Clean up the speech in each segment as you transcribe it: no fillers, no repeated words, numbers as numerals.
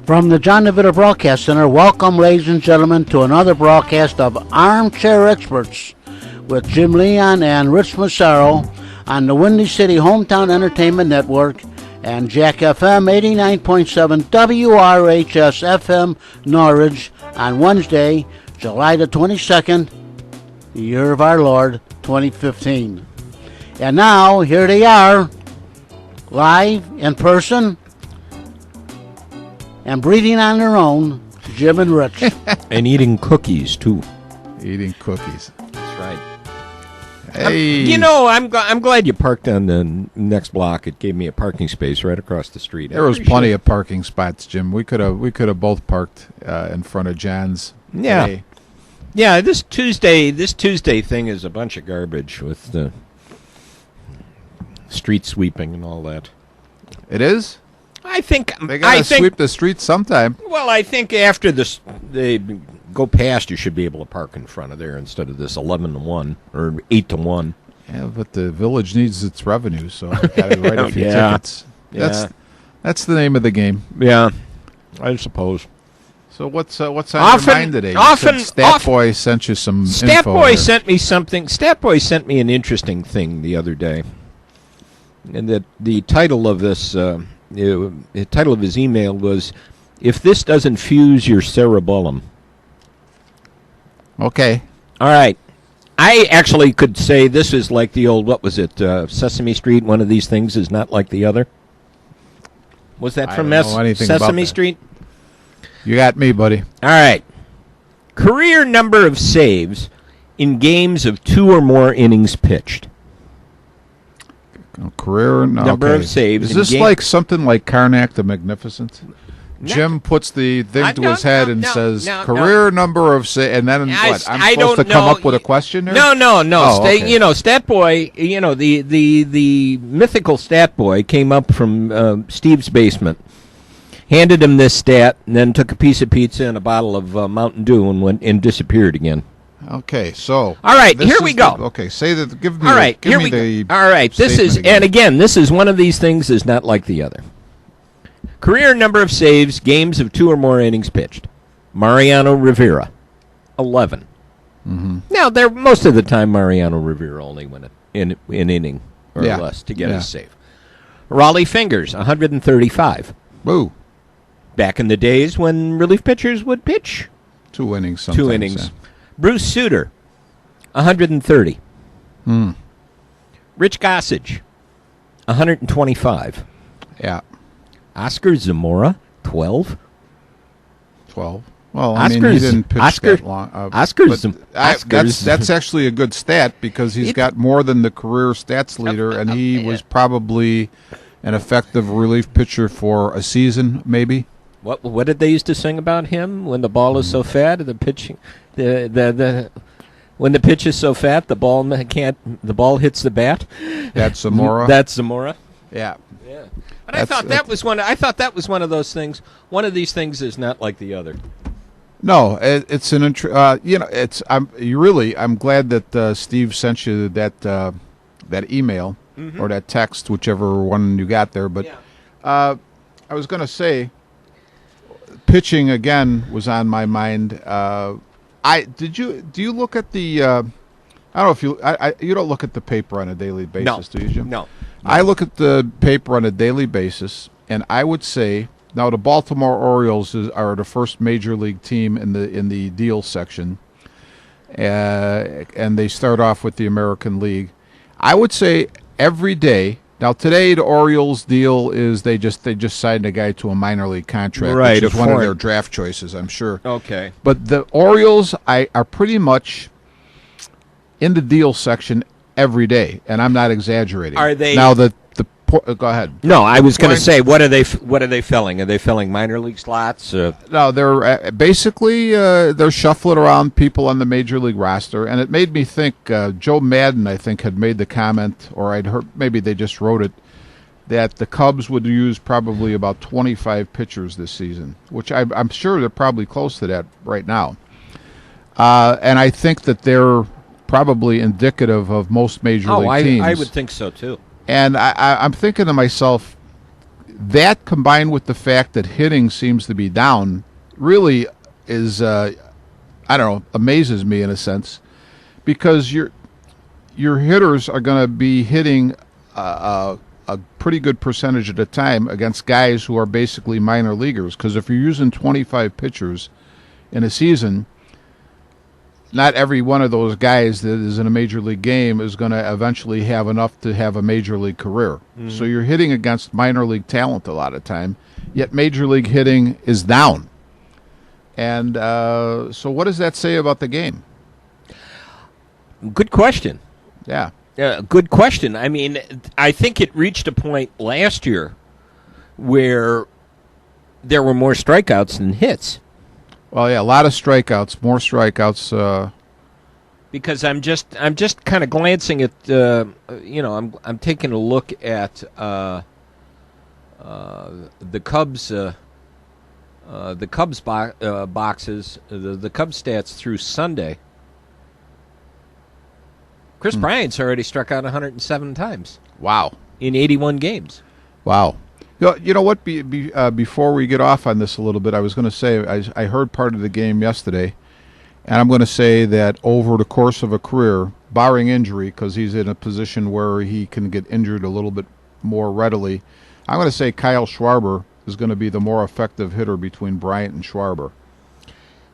From the John DeVito Broadcast Center, welcome, ladies and gentlemen, to another broadcast of Armchair Experts with Jim Leon and Rich Massaro on the Windy City Hometown Entertainment Network and Jack FM 89.7 WRHS FM Norwich on Wednesday, July the 22nd, the year of our Lord, 2015. And now, here they are, live, in person, and breathing on their own, Jim and Rich. And eating cookies, too. Eating cookies. That's right. Hey. I'm glad you parked on the next block. It gave me a parking space right across the street. There was plenty of parking spots, Jim. We could have both parked in front of John's. Yeah. Today. Yeah, this Tuesday thing is a bunch of garbage with the street sweeping and all that. It is? I think They got to sweep the streets sometime. Well, I think after they go past, you should be able to park in front of there instead of this 11-1 or 8-1. Yeah, but the village needs its revenue, so I got to write a few Yeah. tickets. Yeah. That's the name of the game. Yeah, I suppose. So what's on your mind today? You said Statboy sent you some info. Statboy sent me something. Statboy sent me an interesting thing the other day, and that the title of this, the title of his email was, "If this doesn't fuse your cerebellum." Okay. All right. I actually could say this is like the old, what was it, Sesame Street? One of these things is not like the other. Was that from I don't know anything about Sesame that. Street? You got me, buddy. All right. Career number of saves in games of 2 or more innings pitched. Career Number okay. of saves Is in this game- like something like Karnak the Magnificent? No. Jim puts the thing to his head and says no. career number of saves, and then what? I'm I supposed don't to come know. up with a question there? No. Oh, okay. Statboy, the mythical Statboy came up from Steve's basement, handed him this stat, and then took a piece of pizza and a bottle of Mountain Dew and went and disappeared again. Okay, so all right, this here is we go. Okay, say that. Give me. All right, give here me we the go. All right, this is, statement and again, this is one of these things is not like the other. Career number of saves, games of 2 or more innings pitched. Mariano Rivera, 11. Mm-hmm. Now, most of the time, Mariano Rivera only went in an inning or Yeah. less to get Yeah. a save. Raleigh Fingers, 135. Boo. Back in the days when relief pitchers would pitch 2 innings. Sometimes, 2 innings. Yeah. Bruce Sutter, 130. Hmm. Rich Gossage, 125. Yeah. Oscar Zamora, 12. 12. Well, I mean, he Oscar's- didn't pitch Oscar- that long. Oscar's- but Oscar's- that's actually a good stat because he's got more than the career stats leader, and he was probably an effective relief pitcher for a season, maybe. What did they used to sing about him when the ball is so fat? The pitching, the when the pitch is so fat, the ball hits the bat. That's Zamora. That's Zamora. Yeah. Yeah. But I thought that was one of those things. One of these things is not like the other. No, it's an I'm glad that Steve sent you that email or that text, whichever one you got there. But I was going to say, pitching again was on my mind. Do you look at the? I don't know if you don't look at the paper on a daily basis, do you, Jim? No. I look at the paper on a daily basis, and I would say now the Baltimore Orioles are the first major league team in the deal section, and they start off with the American League. I would say every day. Now today the Orioles deal is they just signed a guy to a minor league contract, Right, which is a one of foreign- their draft choices, I'm sure. Okay. But the Orioles are pretty much in the deal section every day, and I'm not exaggerating. Are they- Now go ahead. No, I was going to Point- say, what are they filling? Are they filling minor league slots? No, they're basically they're shuffling around people on the major league roster, and it made me think. Joe Madden, I think, had made the comment, or I'd heard maybe they just wrote it, that the Cubs would use probably about 25 pitchers this season, which I'm sure they're probably close to that right now. And I think that they're probably indicative of most major league teams. I would think so too. And I'm thinking to myself, that combined with the fact that hitting seems to be down really is, I don't know, amazes me in a sense, because your hitters are going to be hitting a pretty good percentage at a time against guys who are basically minor leaguers. Because if you're using 25 pitchers in a season, not every one of those guys that is in a major league game is going to eventually have enough to have a major league career. So you're hitting against minor league talent a lot of time, yet major league hitting is down. And so what does that say about the game? Good question. Yeah. Good question. I mean, I think it reached a point last year where there were more strikeouts than hits. Well, yeah, a lot of strikeouts, more strikeouts. Because I'm just kind of glancing at, I'm taking a look at the Cubs, boxes, the Cubs stats through Sunday. Chris Bryant's already struck out 107 times. Wow. In 81 games. Wow. You know what? Before we get off on this a little bit, I was going to say I heard part of the game yesterday, and I'm going to say that over the course of a career, barring injury, because he's in a position where he can get injured a little bit more readily, I'm going to say Kyle Schwarber is going to be the more effective hitter between Bryant and Schwarber.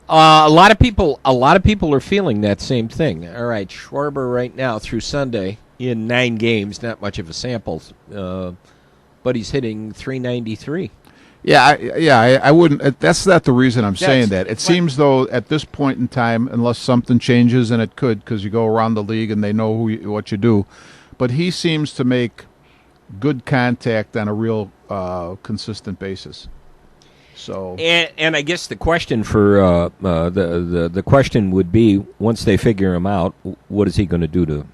A lot of people are feeling that same thing. All right, Schwarber right now through Sunday in 9 games, not much of a sample, but he's hitting .393. I wouldn't. That's not the reason I'm saying that. It seems though at this point in time, unless something changes, and it could, because you go around the league and they know what you do, but he seems to make good contact on a real consistent basis. So and I guess the question for the question would be, once they figure him out, what is he going to do to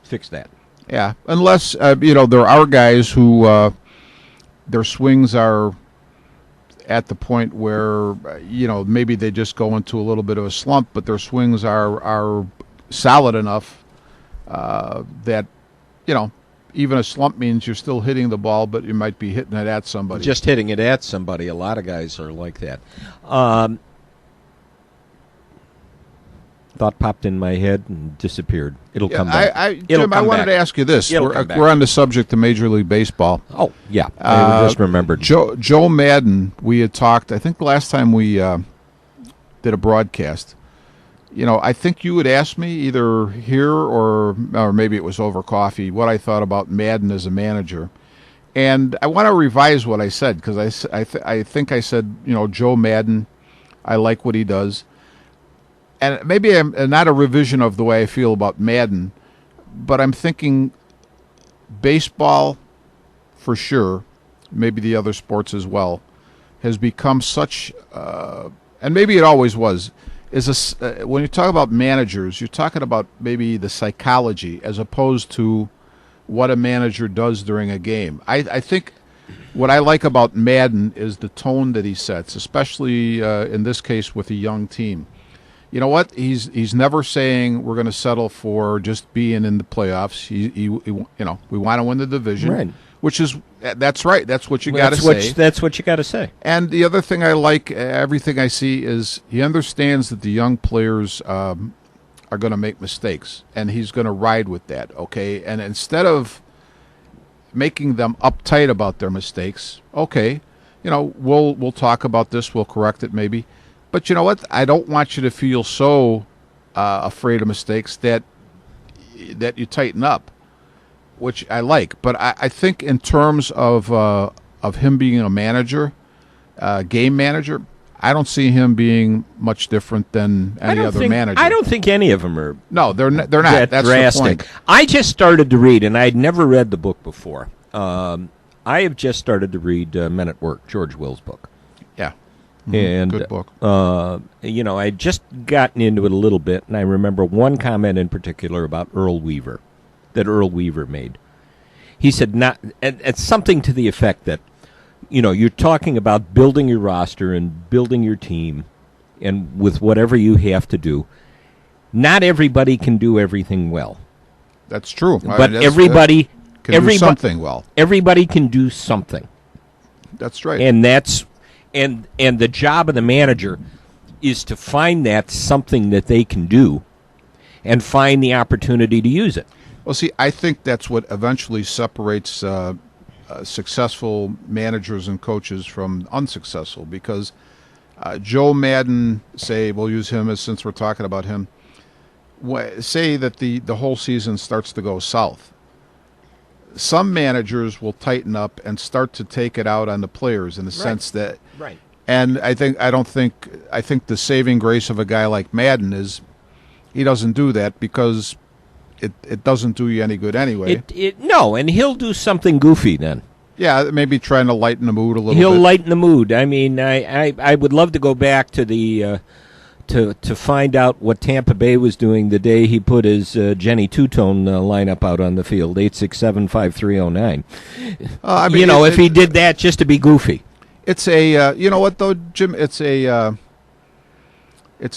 fix that? Yeah, unless there are guys who their swings are at the point where maybe they just go into a little bit of a slump, but their swings are solid enough that even a slump means you're still hitting the ball, but you might be hitting it at somebody. Just hitting it at somebody. A lot of guys are like that. Thought popped in my head and disappeared. It'll come back. Jim, I wanted to ask you this. We're on the subject of Major League Baseball. Oh, yeah. I just remembered. Joe Madden, we had talked, I think the last time we did a broadcast, I think you had asked me either here or maybe it was over coffee what I thought about Madden as a manager. And I want to revise what I said, because I think I said, Joe Madden, I like what he does. And maybe I'm not a revision of the way I feel about Madden, but I'm thinking baseball, for sure, maybe the other sports as well, has become such, and maybe it always was, when you talk about managers, you're talking about maybe the psychology as opposed to what a manager does during a game. I think what I like about Madden is the tone that he sets, especially in this case with a young team. You know what? He's never saying we're going to settle for just being in the playoffs. He we want to win the division, right. That's right. That's what you got to say. That's what you got to say. And the other thing I like, everything I see, is he understands that the young players are going to make mistakes, and he's going to ride with that. Okay, and instead of making them uptight about their mistakes, okay, we'll talk about this, we'll correct it maybe. But you know what? I don't want you to feel so afraid of mistakes that you tighten up, which I like. But I think in terms of him being a manager, game manager, I don't see him being much different than any other manager. I don't think any of them are. No, they're not. That's drastic. The point. I just started to read, and I'd never read the book before. I have just started to read Men at Work, George Will's book. Yeah. And good book. I'd just gotten into it a little bit, and I remember one comment in particular about Earl Weaver made. He said, it's something to the effect that, you're talking about building your roster and building your team, and with whatever you have to do, not everybody can do everything well. That's true. But everybody can do something well. Everybody can do something. That's right. And that's and the job of the manager is to find that something that they can do and find the opportunity to use it. Well, see, I think that's what eventually separates successful managers and coaches from unsuccessful, because Joe Madden, say, we'll use him as since we're talking about him, say that the whole season starts to go south. Some managers will tighten up and start to take it out on the players in the sense that, Right. and I think the saving grace of a guy like Madden is he doesn't do that because it doesn't do you any good anyway. No, and he'll do something goofy then. Yeah, maybe trying to lighten the mood a little bit. He'll lighten the mood. I mean, I would love to go back to the to find out what Tampa Bay was doing the day he put his Jenny Two-Tone lineup out on the field, 8675309. I mean, if he did that just to be goofy. It's a you know what though, Jim? It's a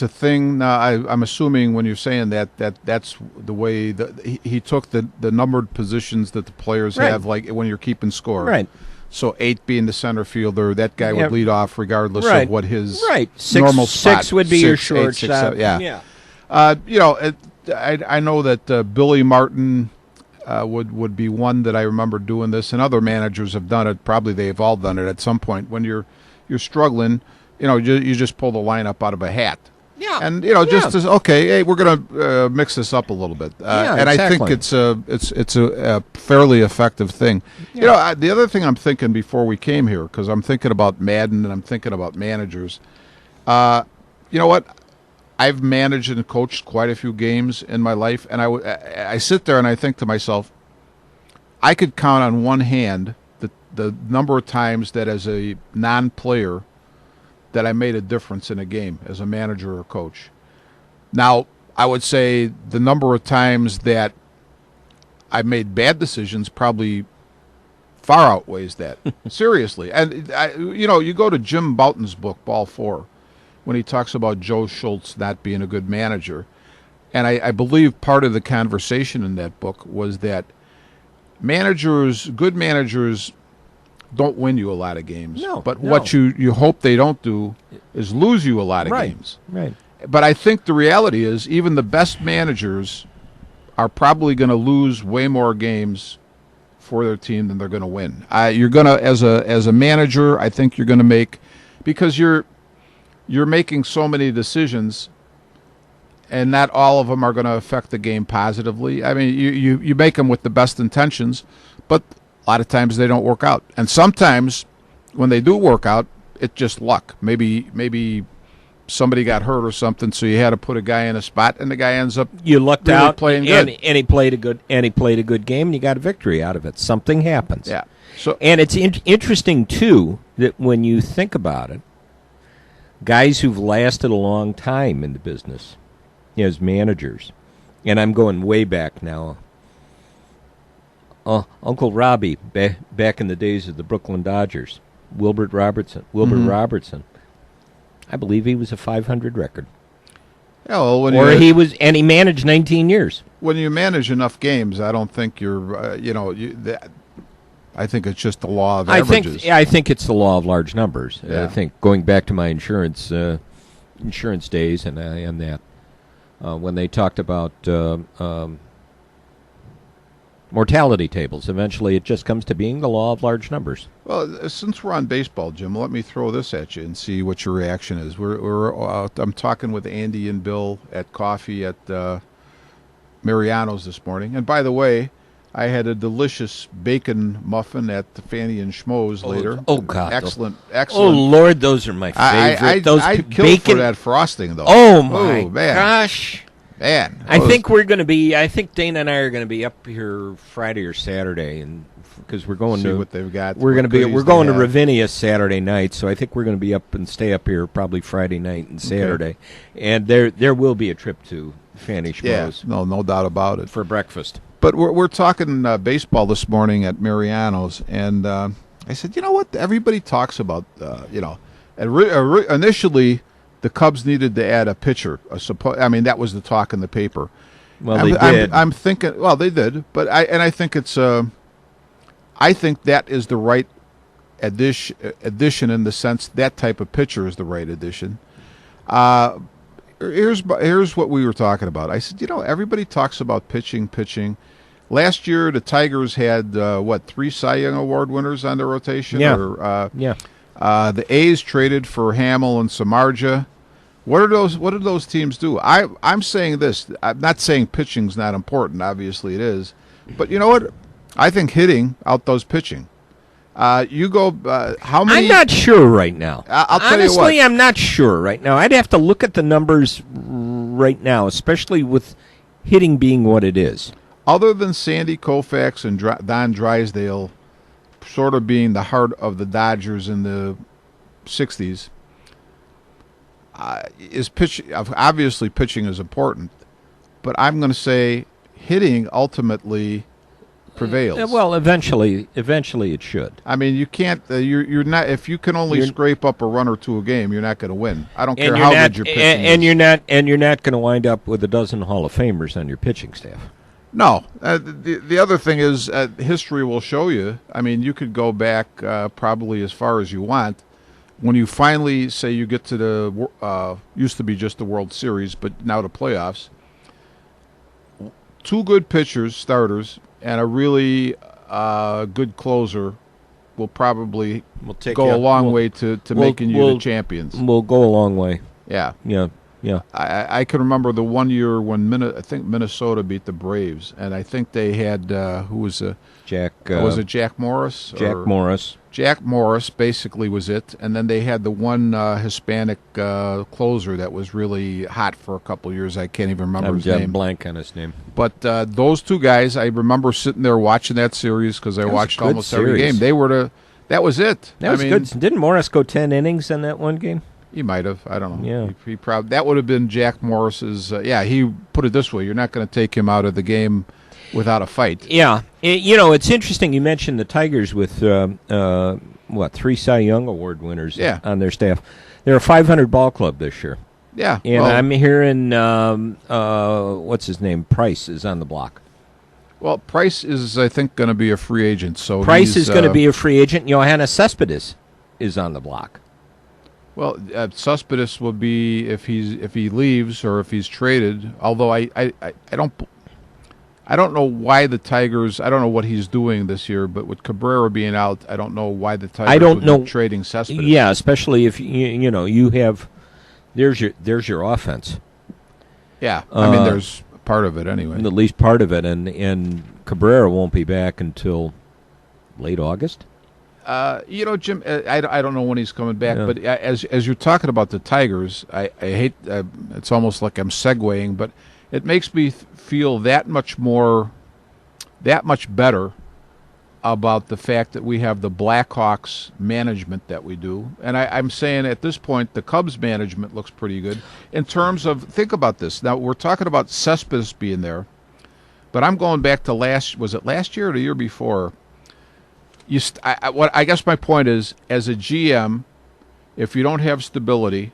thing. I'm assuming when you're saying that's the way he took the numbered positions that the players Right. have, like when you're keeping score. Right. So 8 being the center fielder, that guy Yeah. would lead off regardless Right. of what his Right. normal spot. 6 would be your 6, 8, 6, shortstop. 7, yeah. I know that Billy Martin would be one that I remember doing this, and other managers have done it. Probably they've all done it at some point. When you're struggling, you just pull the lineup out of a hat. Yeah. And just as okay, hey, we're gonna mix this up a little bit, and I think exactly. it's a fairly effective thing. Yeah. The other thing I'm thinking before we came here, because I'm thinking about Madden and I'm thinking about managers. You know what? I've managed and coached quite a few games in my life, and I sit there and I think to myself, I could count on one hand the number of times that as a non-player that I made a difference in a game as a manager or coach. Now, I would say the number of times that I made bad decisions probably far outweighs that. Seriously. And, you go to Jim Bouton's book, Ball 4, when he talks about Joe Schultz not being a good manager. And I believe part of the conversation in that book was that good managers don't win you a lot of games. No, but no. what you hope they don't do is lose you a lot of games. Right. But I think the reality is even the best managers are probably going to lose way more games for their team than they're going to win. You're going to, as a manager, I think you're going to make, because you're making so many decisions, and not all of them are going to affect the game positively. I mean, you make them with the best intentions, but a lot of times they don't work out. And sometimes when they do work out, it's just luck. Maybe somebody got hurt or something, so you had to put a guy in a spot, and the guy ends up You lucked really out, playing and, good. and he played a good game, and you got a victory out of it. Something happens. Yeah. So And it's interesting, too, that when you think about it, guys who've lasted a long time in the business as managers, and I'm going way back now, Uncle Robbie, back in the days of the Brooklyn Dodgers, Wilbert Robertson, I believe he was a 500 record. yeah, well, And he managed 19 years. when you manage enough games, I don't think you're I think it's just the law of averages. I think it's the law of large numbers. Yeah. I think going back to my insurance days and that when they talked about mortality tables, eventually it just comes to being the law of large numbers. Well, since we're on baseball, Jim, let me throw this at you and see what your reaction is. I'm talking with Andy and Bill at coffee at Mariano's this morning. And by the way, I had a delicious bacon muffin at the Fanny and Schmoes later. Oh, God. Excellent. Oh, Lord, those are my favorite. I'd kill for that frosting, though. Oh, my man. gosh. Man. I think Dana and I are going to be up here Friday or Saturday, and because we're going see to what they've got. We're what going to goodies to they have. Ravinia Saturday night, so I think we're going to be up and stay up here probably Friday night and Saturday, and there will be a trip to Fanny Yeah, Schmoes no doubt about it. for breakfast. But we're talking baseball this morning at Mariano's, and I said, you know what? Everybody talks about, initially the Cubs needed to add a pitcher. That was the talk in the paper. Well, they did. I'm thinking, well, they did, but I think it's, I think that is the right addition in the sense that type of pitcher is the right addition. Here's what we were talking about. I said, everybody talks about pitching. Last year, the Tigers had 3 Cy Young Award winners on their rotation. Yeah. The A's traded for Hamill and Samardzija. What did those teams do? I'm saying this. I'm not saying pitching's not important. Obviously, it is. But you know what? I think hitting outdoes pitching. You go. How many? I'm not sure right now. I'll tell you what. Honestly, I'm not sure right now. I'd have to look at the numbers right now, especially with hitting being what it is. Other than Sandy Koufax and Don Drysdale sort of being the heart of the Dodgers in the 60s, is pitching. Obviously, pitching is important, but I'm going to say hitting ultimately prevails. Well, eventually it should. I mean, you can't. You're not. If you can only scrape up a run or two a game, you're not going to win. I don't care how good your pitching is. And you're not going to wind up with a dozen Hall of Famers on your pitching staff. No. The other thing is, history will show you. I mean, you could go back probably as far as you want. When you finally say you get to the used to be just the World Series, but now the playoffs, 2 good pitchers, starters, and a really good closer will probably go a long way to making you the champions. Will go a long way. Yeah. Yeah. I can remember the one year when I think Minnesota beat the Braves, and I think they had who was Jack? Was it Jack Morris? Morris. Jack Morris basically was it, and then they had the one Hispanic closer that was really hot for a couple of years. I can't even remember his name. I'm blank on his name. But those 2 guys, I remember sitting there watching that series because I watched almost every game. That was it. That was good. Didn't Morris go 10 innings in that one game? He might have. I don't know. Yeah. He probably, that would have been Jack Morris's. He put it this way: you're not going to take him out of the game without a fight. Yeah. It's interesting. You mentioned the Tigers with 3 Cy Young Award winners on their staff. They're a 500 ball club this year. Yeah. And I'm hearing what's his name? Price is on the block. Well, Price is, I think, going to be a free agent. So Price is going to be a free agent. Johannes Cespedes is on the block. Well, Cespedes will be if he leaves or if he's traded. Although I don't know why the Tigers. I don't know what he's doing this year. But with Cabrera being out, I don't know why the Tigers would be trading Cespedes. Yeah, especially if you have. There's your offense. Yeah, I mean there's part of it anyway. At least part of it, and Cabrera won't be back until late August. Jim, I don't know when he's coming back, but as you're talking about the Tigers, I hate. It's almost like I'm segueing, but it makes me feel that much better about the fact that we have the Blackhawks management that we do. And I'm saying at this point, the Cubs management looks pretty good in terms of. Think about this. Now we're talking about Cespedes being there, but I'm going back to was it last year or the year before? I guess my point is, as a GM, if you don't have stability,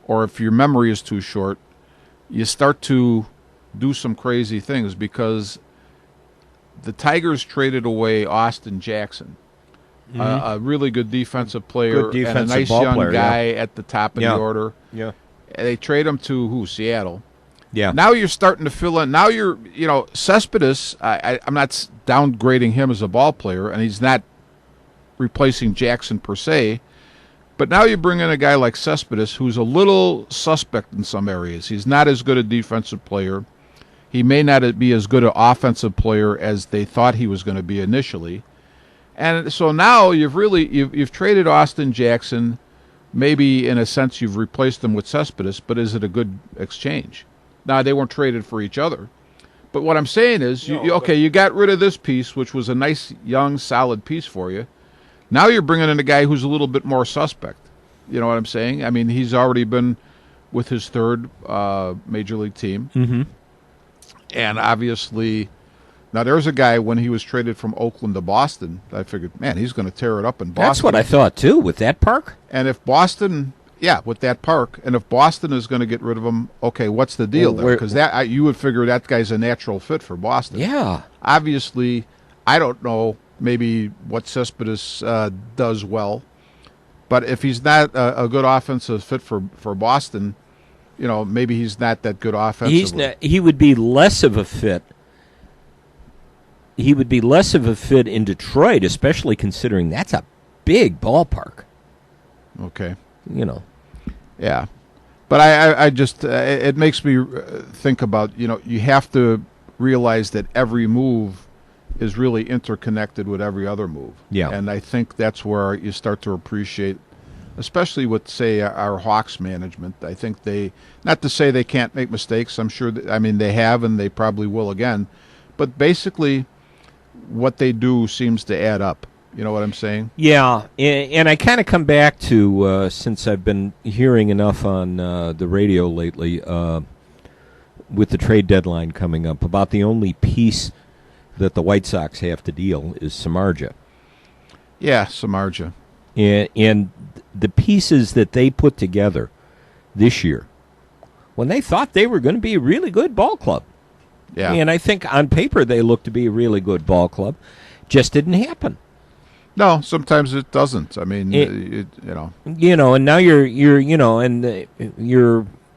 or if your memory is too short, you start to do some crazy things because the Tigers traded away Austin Jackson, a really good defensive player, and a nice young guy at the top of the order. Yeah, and they trade him to Seattle. Yeah. Now you're starting to fill in. Now Cespedes. I'm not downgrading him as a ball player, and he's not replacing Jackson per se. But now you bring in a guy like Cespedes, who's a little suspect in some areas. He's not as good a defensive player. He may not be as good an offensive player as they thought he was going to be initially. And so now you've traded Austin Jackson. Maybe in a sense you've replaced him with Cespedes, but is it a good exchange? Now, they weren't traded for each other. But what I'm saying is, you got rid of this piece, which was a nice, young, solid piece for you. Now you're bringing in a guy who's a little bit more suspect. You know what I'm saying? I mean, he's already been with his third major league team. Mm-hmm. And obviously, now there's a guy, when he was traded from Oakland to Boston, I figured, man, he's going to tear it up in Boston. That's what I thought, too, with that park. And if Boston... Yeah, with that park, and if Boston is going to get rid of him, okay, what's the deal there? Because you would figure that guy's a natural fit for Boston. Yeah. Obviously, I don't know maybe what Cespedes does well. But if he's not a good offensive fit for Boston, maybe he's not that good offensively. He would be less of a fit. He would be less of a fit in Detroit, especially considering that's a big ballpark. Okay. Yeah. But I just it makes me think about, you have to realize that every move is really interconnected with every other move. Yeah. And I think that's where you start to appreciate, especially with, say, our Hawks management. I think not to say they can't make mistakes. I'm sure they have, and they probably will again. But basically, what they do seems to add up. You know what I'm saying? Yeah, and I kind of come back to, since I've been hearing enough on the radio lately, with the trade deadline coming up, about the only piece that the White Sox have to deal is Samardzija. Yeah, Samardzija. And the pieces that they put together this year, when they thought they were going to be a really good ball club. Yeah. And I think on paper they looked to be a really good ball club. Just didn't happen. No, sometimes it doesn't. And now you're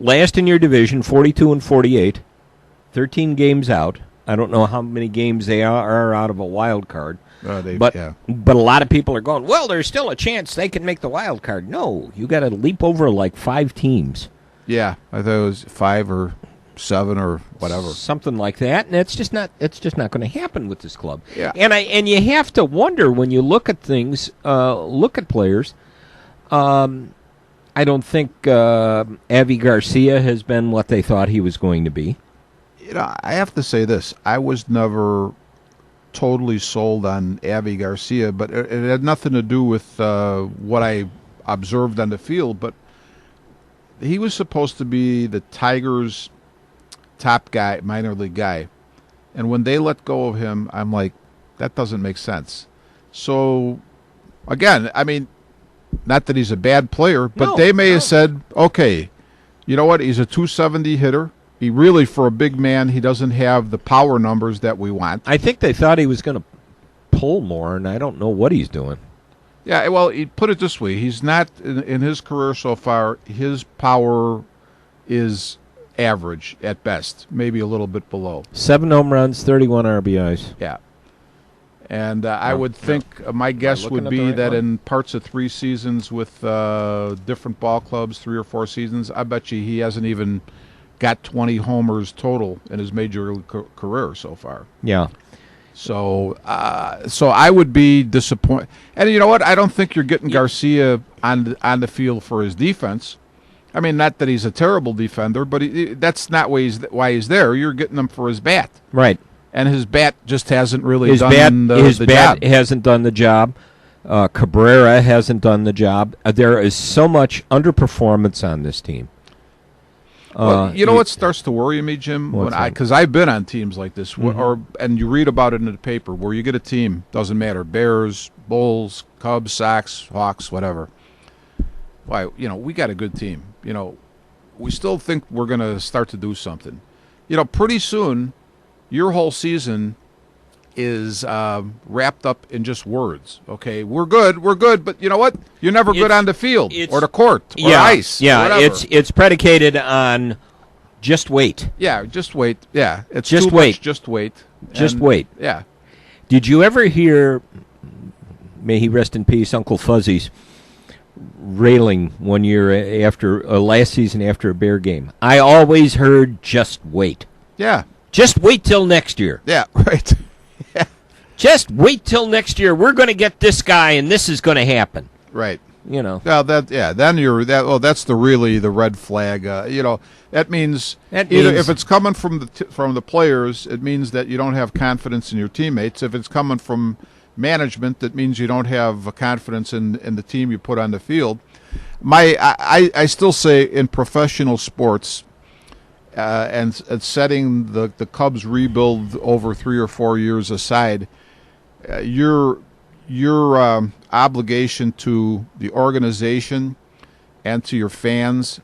last in your division, 42 and 48, 13 games out. I don't know how many games they are out of a wild card. But a lot of people are going, well, there's still a chance they can make the wild card. No, you got to leap over like 5 teams. Yeah, I thought it was 5 or 7 or whatever, something like that, and it's just not going to happen with this club. Yeah. And you have to wonder when you look at things, look at players. I don't think Avi Garcia has been what they thought he was going to be. I have to say this: I was never totally sold on Avi Garcia, but it had nothing to do with what I observed on the field. But he was supposed to be the Tigers' top guy, minor league guy, and when they let go of him, I'm like, that doesn't make sense. So, again, not that he's a bad player, but they may have said, okay, you know what? He's a 270 hitter. He really, for a big man, he doesn't have the power numbers that we want. I think they thought he was going to pull more, and I don't know what he's doing. Yeah, well, put it this way. He's not, in his career so far, his power is average at best, maybe a little bit below. 7 home runs, 31 RBIs. Yeah. And I would think, my guess would be that in parts of 3 seasons with different ball clubs, 3 or 4 seasons, I bet you he hasn't even got 20 homers total in his major league career so far. Yeah. So I would be disappointed. And you know what? I don't think you're getting Garcia on the field for his defense. Not that he's a terrible defender, but that's not why he's there. You're getting him for his bat. Right. And his bat just hasn't really done the job. His bat hasn't done the job. Cabrera hasn't done the job. There is so much underperformance on this team. Well, you know what starts to worry me, Jim? Because I've been on teams like this, and you read about it in the paper, where you get a team, doesn't matter, Bears, Bulls, Cubs, Sox, Hawks, whatever. Why, we got a good team. We still think we're going to start to do something. Pretty soon, your whole season is wrapped up in just words. Okay, we're good, but you know what? You're never good on the field or the court or ice. Yeah, or whatever. It's predicated on just wait. Yeah, just wait. Yeah, it's just too wait. Much, just wait. Just wait. Yeah. Did you ever hear, may he rest in peace, Uncle Fuzzy's railing one year after last season after a Bear game? I always heard just wait. Yeah. Just wait till next year. Yeah, right. Just wait till next year. We're going to get this guy, and this is going to happen. Right. Well, then you're that. Well, that's the red flag. That means if it's coming from the players, it means that you don't have confidence in your teammates. If it's coming from management, that means you don't have confidence in the team you put on the field. I still say in professional sports, and setting the Cubs rebuild over 3 or 4 years aside, your obligation to the organization and to your fans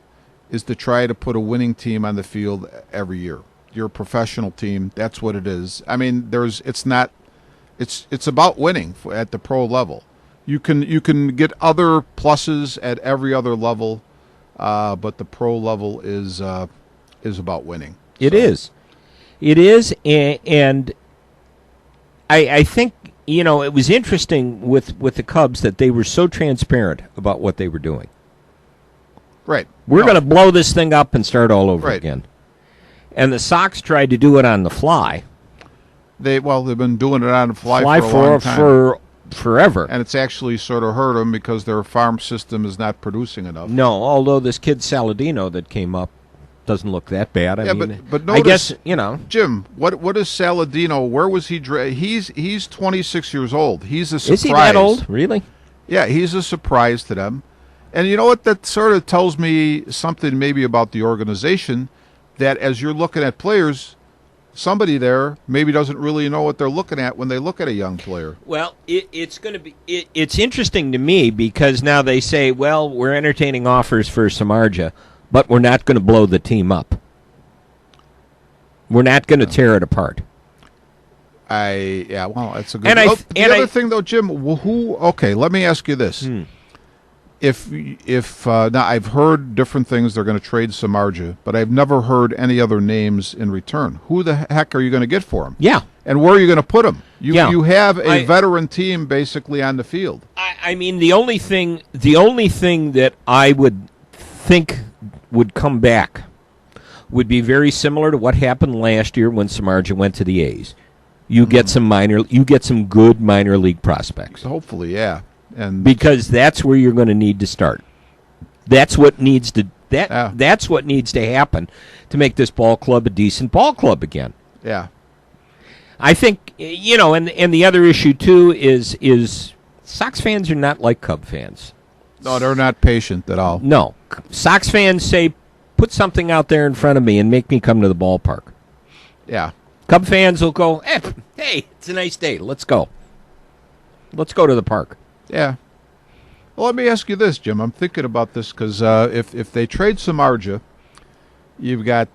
is to try to put a winning team on the field every year. You're a professional team. That's what it is. It's not It's about winning at the pro level. You can get other pluses at every other level, but the pro level is about winning. It is, and I think it was interesting with the Cubs that they were so transparent about what they were doing. Right. We're going to blow this thing up and start all over Right. again. And the Sox tried to do it on the fly. They've been doing it on the fly for a long time. for forever. And it's actually sort of hurt them because their farm system is not producing enough. No, although this kid Saladino that came up doesn't look that bad. I mean, but I notice, guess, Jim, what is Saladino? Where was he? He's 26 years old. He's a surprise. Is he that old? Really? Yeah, he's a surprise to them. And you know what? That sort of tells me something maybe about the organization, that as you're looking at players, somebody there maybe doesn't really know what they're looking at when they look at a young player. Well, it's going to be. It's interesting to me because now they say, well, we're entertaining offers for Samardzija, but we're not going to blow the team up. We're not going to tear it apart. Well, that's a good. And the other thing, though, Jim, who? Okay, let me ask you this: If now I've heard different things, they're going to trade Samardzija, but I've never heard any other names in return. Who the heck are you going to get for him? Yeah. And where are you going to put him? You have a I- veteran team basically on the field. I mean, the only thing that I would think would come back would be very similar to what happened last year when Samardzija went to the A's. You get some good minor league prospects. Hopefully, yeah. And Because that's where you're going to need to start. That's what needs to that's what needs to happen to make this ball club a decent ball club again. yeah, I think and the other issue too is Sox fans are not like Cub fans. no, they're not patient at all. No. Sox fans say, put something out there in front of me and make me come to the ballpark. Yeah, Cub fans will go, hey, it's a nice day. Let's go. Let's go to the park. yeah. Well, let me ask you this, Jim. I'm thinking about this because if they trade Samardzija, you've got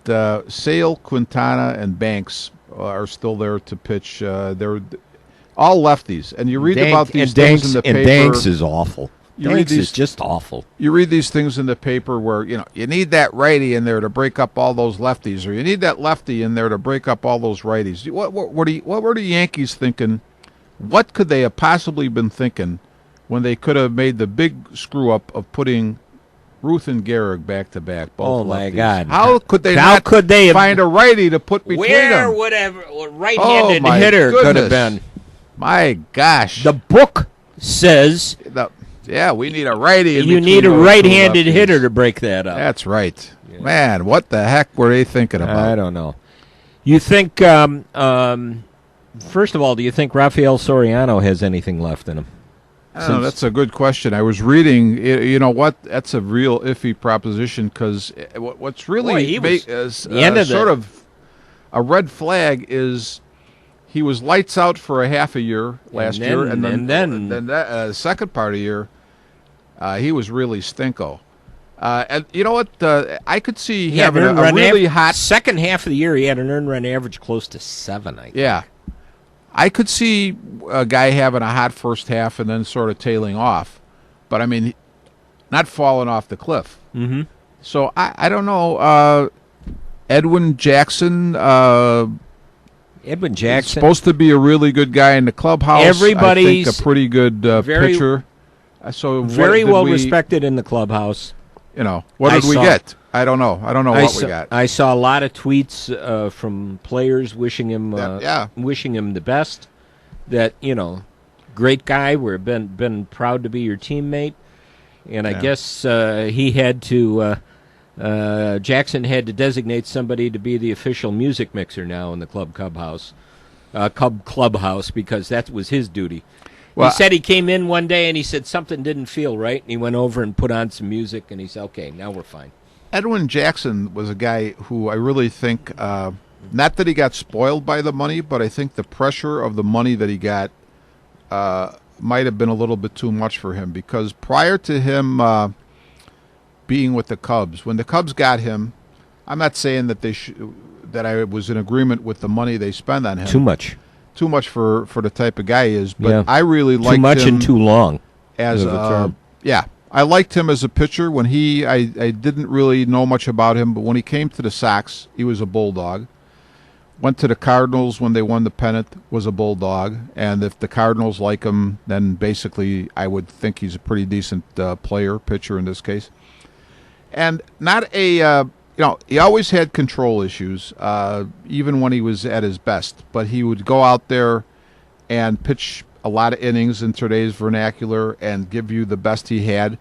Sale, Quintana, and Banks are still there to pitch. They're all lefties, and you read about these things in the paper. And Banks is awful. You read Banks these- is just awful. You read these things in the paper where you need that righty in there to break up all those lefties, or you need that lefty in there to break up all those righties. What were the Yankees thinking? What could they have possibly been thinking when they could have made the big screw up of putting Ruth and Gehrig back to back? Oh, my God. How could they How not could they have- find a righty to put between Where them? would a right-handed my hitter could have goodness. been? My gosh! The book says Yeah, we need a righty. you need a right-handed hitter to break that up. That's right. Man, what the heck were they thinking about? I don't know. You think, first of all, do you think Rafael Soriano has anything left in him? I don't know, that's a good question. I was reading, you know what? That's a real iffy proposition because what's Boy, really he was is the end of sort of a red flag is he was lights out for a half a year last year, and then that second part of the year, he was really stinko. And you know what? I could see He had having an earned a run really hot. second half of the year. He had an earned run average close to 7. I think. Yeah. I could see a guy having a hot first half and then sort of tailing off. But, I mean, not falling off the cliff. Mm-hmm. So, I don't know. Edwin Jackson, Edwin Jackson. supposed to be a really good guy in the clubhouse. Everybody's I think a pretty good very- pitcher. So very what did well we- respected in the clubhouse. What I did we saw- get? I don't know. I don't know what we got. I saw a lot of tweets from players wishing him wishing him the best. That great guy. We're been proud to be your teammate. And I guess he had to. Jackson had to designate somebody to be the official music mixer now in the clubhouse, because that was his duty. Well, he said he came in one day and he said something didn't feel right, and he went over and put on some music, and he said, "Okay, now we're fine." Edwin Jackson was a guy who I really think, not that he got spoiled by the money, but I think the pressure of the money that he got might have been a little bit too much for him, because prior to him being with the Cubs, when the Cubs got him, I'm not saying that that I was in agreement with the money they spent on him. Too much. too much for the type of guy he is. But Yeah. I really liked Too much him and too long. as of a term. yeah. I liked him as a pitcher when I didn't really know much about him, but when he came to the Sox, he was a bulldog. Went to the Cardinals when they won the pennant, was a bulldog. And if the Cardinals like him, then basically I would think he's a pretty decent pitcher in this case. And not a, he always had control issues, even when he was at his best. But he would go out there and pitch a lot of innings in today's vernacular and give you the best he had.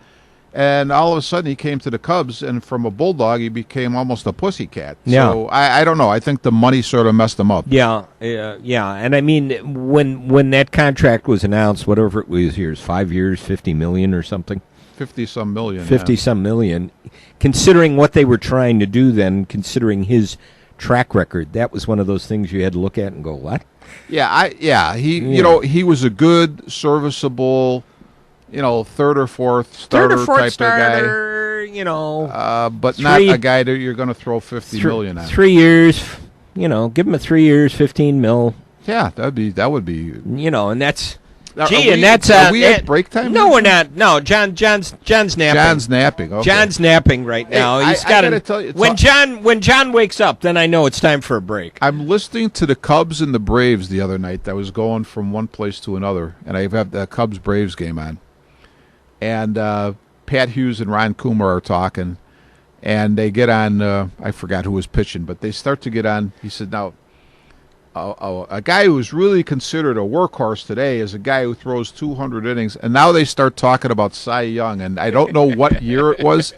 And all of a sudden he came to the Cubs, and from a bulldog he became almost a pussycat. Yeah. So I don't know. I think the money sort of messed him up. Yeah, and I mean, when that contract was announced, whatever it was, 5 years, $50 million or something, 50-some million. 50-some million, considering what they were trying to do then, considering his track record, that was one of those things you had to look at and go, what? He was a good, serviceable, third or fourth starter type of guy. But not a guy that you're going to throw $50 million at. 3 years, give him a 3 years, 15 mil. Yeah, that would be. And that's. Are we at break time? No, we're not. No, John's napping. John's napping. Okay. John's napping right now. Hey, He's got I gotta tell you, when John wakes up, then I know it's time for a break. I'm listening to the Cubs and the Braves the other night. I was going from one place to another, and I have the Cubs Braves game on. And Pat Hughes and Ron Coomer are talking, and they get on. I forgot who was pitching, but they start to get on. He said, "Now, a guy who's really considered a workhorse today is a guy who throws 200 innings." And now they start talking about Cy Young, and I don't know what year it was.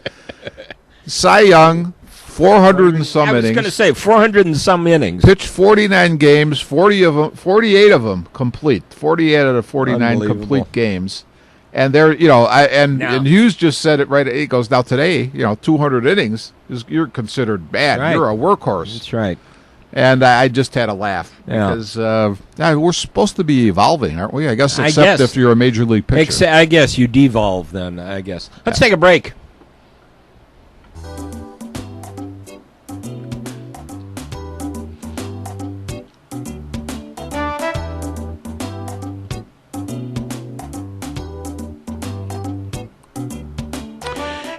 Cy Young, 400 and some innings. I was going to say 400 and some innings. Pitched 49 games, 48 of them complete. 48 out of 49 complete games. And they're, and Hughes just said it right. He goes, now today, 200 innings you're considered bad. Right. You're a workhorse. That's right. And I just had a laugh because we're supposed to be evolving, aren't we? I guess, except if you're a major league pitcher. I guess you devolve then. I guess. Let's take a break.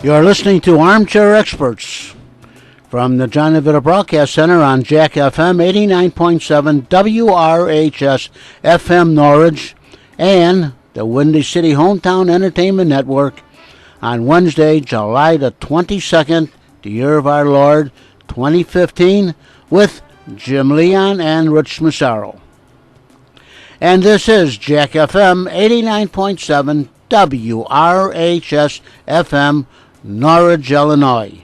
You're listening to Armchair Experts from the John DeVita Broadcast Center on Jack FM 89.7 WRHS FM Norwich and the Windy City Hometown Entertainment Network on Wednesday, July the 22nd, the year of our Lord, 2015, with Jim Leon and Rich Massaro. And this is Jack FM 89.7 WRHS FM Norwich, Illinois.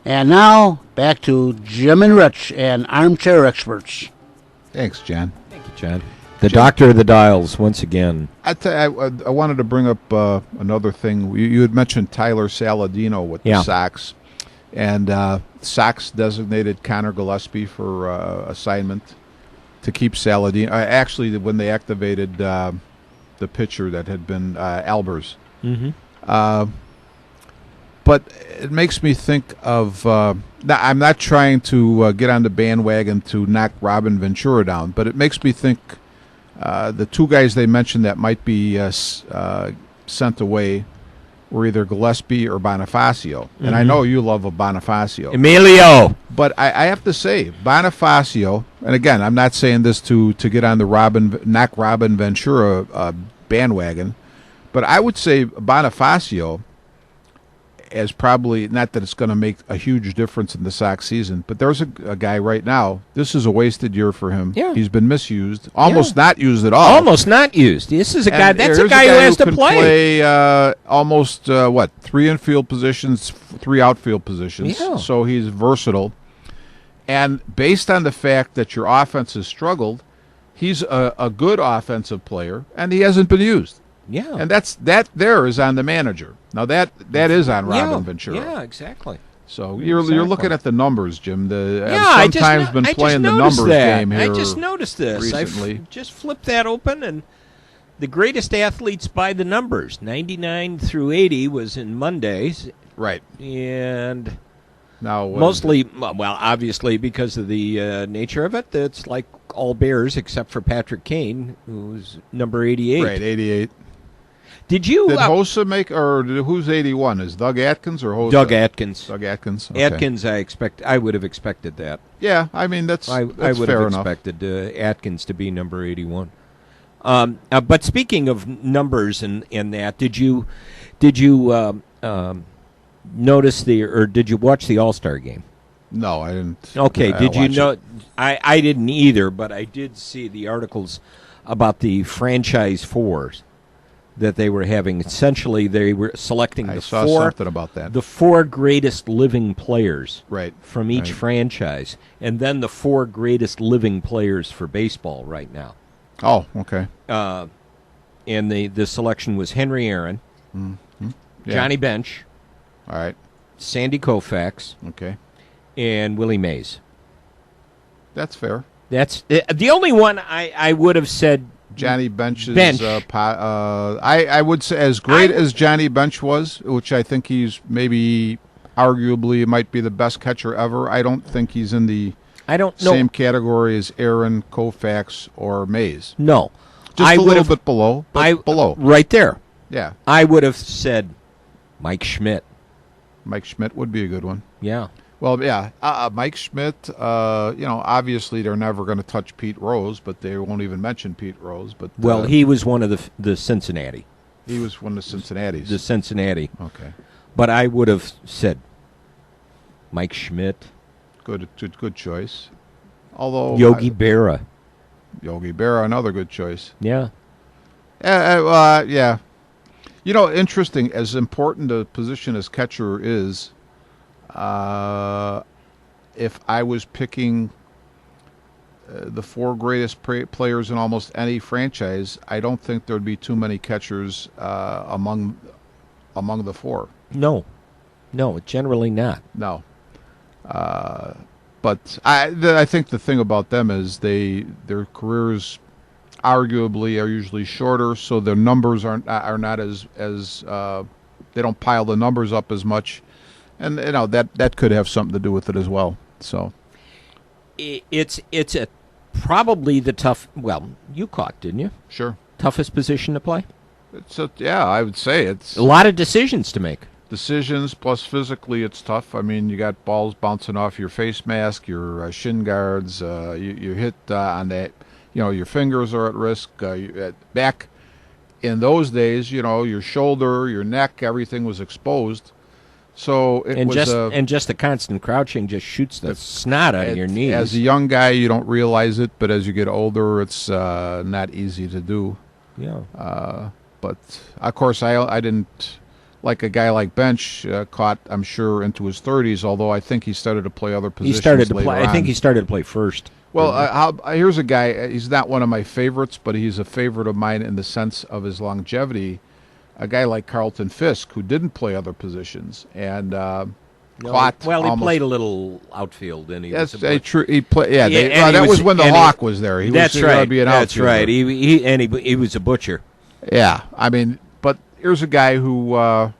And now, back to Jim and Rich and Armchair Experts. Thanks, John. Thank you, John. The doctor of the dials, once again. I wanted to bring up another thing. You had mentioned Tyler Saladino with the Sox. And Sox designated Connor Gillespie for assignment to keep Saladino. Actually, when they activated the pitcher that had been Albers. Mm-hmm. But it makes me think of I'm not trying to get on the bandwagon to knock Robin Ventura down, but it makes me think the two guys they mentioned that might be sent away were either Gillespie or Bonifacio. Mm-hmm. And I know you love a Bonifacio. Emilio! But I have to say, Bonifacio, and again, I'm not saying this to get on the knock Robin Ventura bandwagon, but I would say Bonifacio as probably, not that it's going to make a huge difference in the Sox season, but there's a guy right now, this is a wasted year for him. Yeah. He's been misused, almost not used at all. Almost not used. This is a guy, that's a guy who has to play. Almost, 3 infield positions, 3 outfield positions. Yeah. So he's versatile. And based on the fact that your offense has struggled, he's a good offensive player, and he hasn't been used. Yeah. And that there is on the manager. Now that is on Robin Ventura. Yeah, exactly. So you're looking at the numbers, Jim. I've sometimes been playing the numbers game here. I just noticed this. Recently. I just flipped that open, and the greatest athletes by the numbers, 99 through 80 was in Mondays. Right. And Now, Mostly, well, obviously because of the nature of it, it's like all Bears except for Patrick Kane, who's number 88. right, 88. Did you? Did Hossa make, or who's 81? Is Doug Atkins or Hossa? Doug Atkins. Doug Atkins. Okay. Atkins, I would have expected that. Yeah, I mean that's I that's would fair have enough. expected Atkins to be number 81. But speaking of numbers and that, did you notice did you watch the All-Star game? No, I didn't. Okay, I did you watch know? it. I didn't either, but I did see the articles about the franchise fours that they were having. Essentially, they were selecting I the saw four something about that. the four greatest living players Right. from each Right. franchise, and then the four greatest living players for baseball right now. Oh, okay. And the selection was Henry Aaron, Yeah. Johnny Bench, All right. Sandy Koufax, Okay. and Willie Mays. That's fair. That's the only one I would have said. Johnny Bench is Bench. I would say as great as Johnny Bench was, which I think he's maybe arguably might be the best catcher ever. I don't think he's in the I don't know. same category as Aaron, Koufax, or Mays. No, Just I a would little have bit below, but below. right there. Yeah. I would have said Mike Schmidt. Mike Schmidt would be a good one. Yeah. Well, yeah, Mike Schmidt. Obviously they're never going to touch Pete Rose, but they won't even mention Pete Rose. But Well, he was one of the Cincinnati. he was one of the Cincinnati's. The Cincinnati. Okay, But I would have said Mike Schmidt, good choice. Although Yogi Berra. Yogi Berra, another good choice. Yeah. Yeah. You know, interesting. As important a position as catcher is, if I was picking the four greatest players in almost any franchise, I don't think there'd be too many catchers among the four. No, generally not. No. But I think the thing about them is their careers arguably are usually shorter, so their numbers are not as they don't pile the numbers up as much, and that could have something to do with it as well. So It's probably the tough. Well, you caught, didn't you? sure, Toughest position to play. I would say it's A lot of decisions to make. decisions plus physically it's tough. I mean, you got balls bouncing off your face mask, your shin guards. You hit on that. Your fingers are at risk. Back in those days, your shoulder, your neck, everything was exposed. So just the constant crouching just shoots the snot out of your knees. As a young guy, you don't realize it, but as you get older, it's not easy to do. Yeah. But of course, I didn't like a guy like Bench caught. I'm sure into his 30s. Although I think he started to play other positions. He started to later play. I think on. he started to play first. Well, here's a guy. He's not one of my favorites, but he's a favorite of mine in the sense of his longevity. A guy like Carlton Fisk, who didn't play other positions and caught. Well, he almost, played a little outfield, and he was That's a a true. He played. Yeah, and that he was when the and he- Hawk was there. That's was gonna right. Be an That's outfielder. right. He was a butcher. Yeah, I mean, but here's a guy who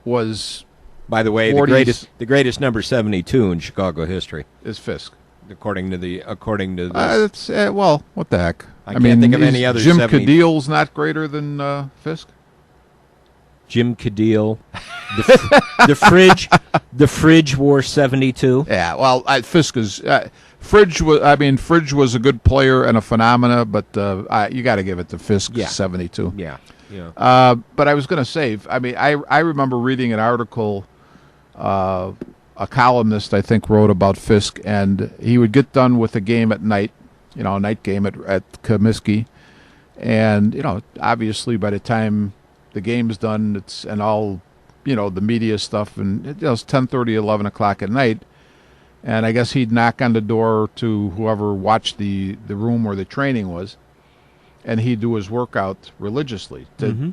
was By the way, 40s. the greatest number 72 in Chicago history, is Fisk. according to this. It's well, what the heck? I can't think of any other Jim 70. Cadill's not greater than Fisk. Jim Cadile, the fridge wore 72. Yeah, well, Fisk is Fridge was. I mean, Fridge was a good player and a phenomena, but you got to give it to Fisk. Yeah. 72. Yeah, yeah. But I was going to say, I mean, I remember reading an article. A columnist, I think, wrote about Fisk, and he would get done with a game at night, a night game at Comiskey, and obviously by the time the game's done, and all the media stuff, and it was 10:30, 11 o'clock at night, and I guess he'd knock on the door to whoever watched the room where the training was, and he'd do his workout religiously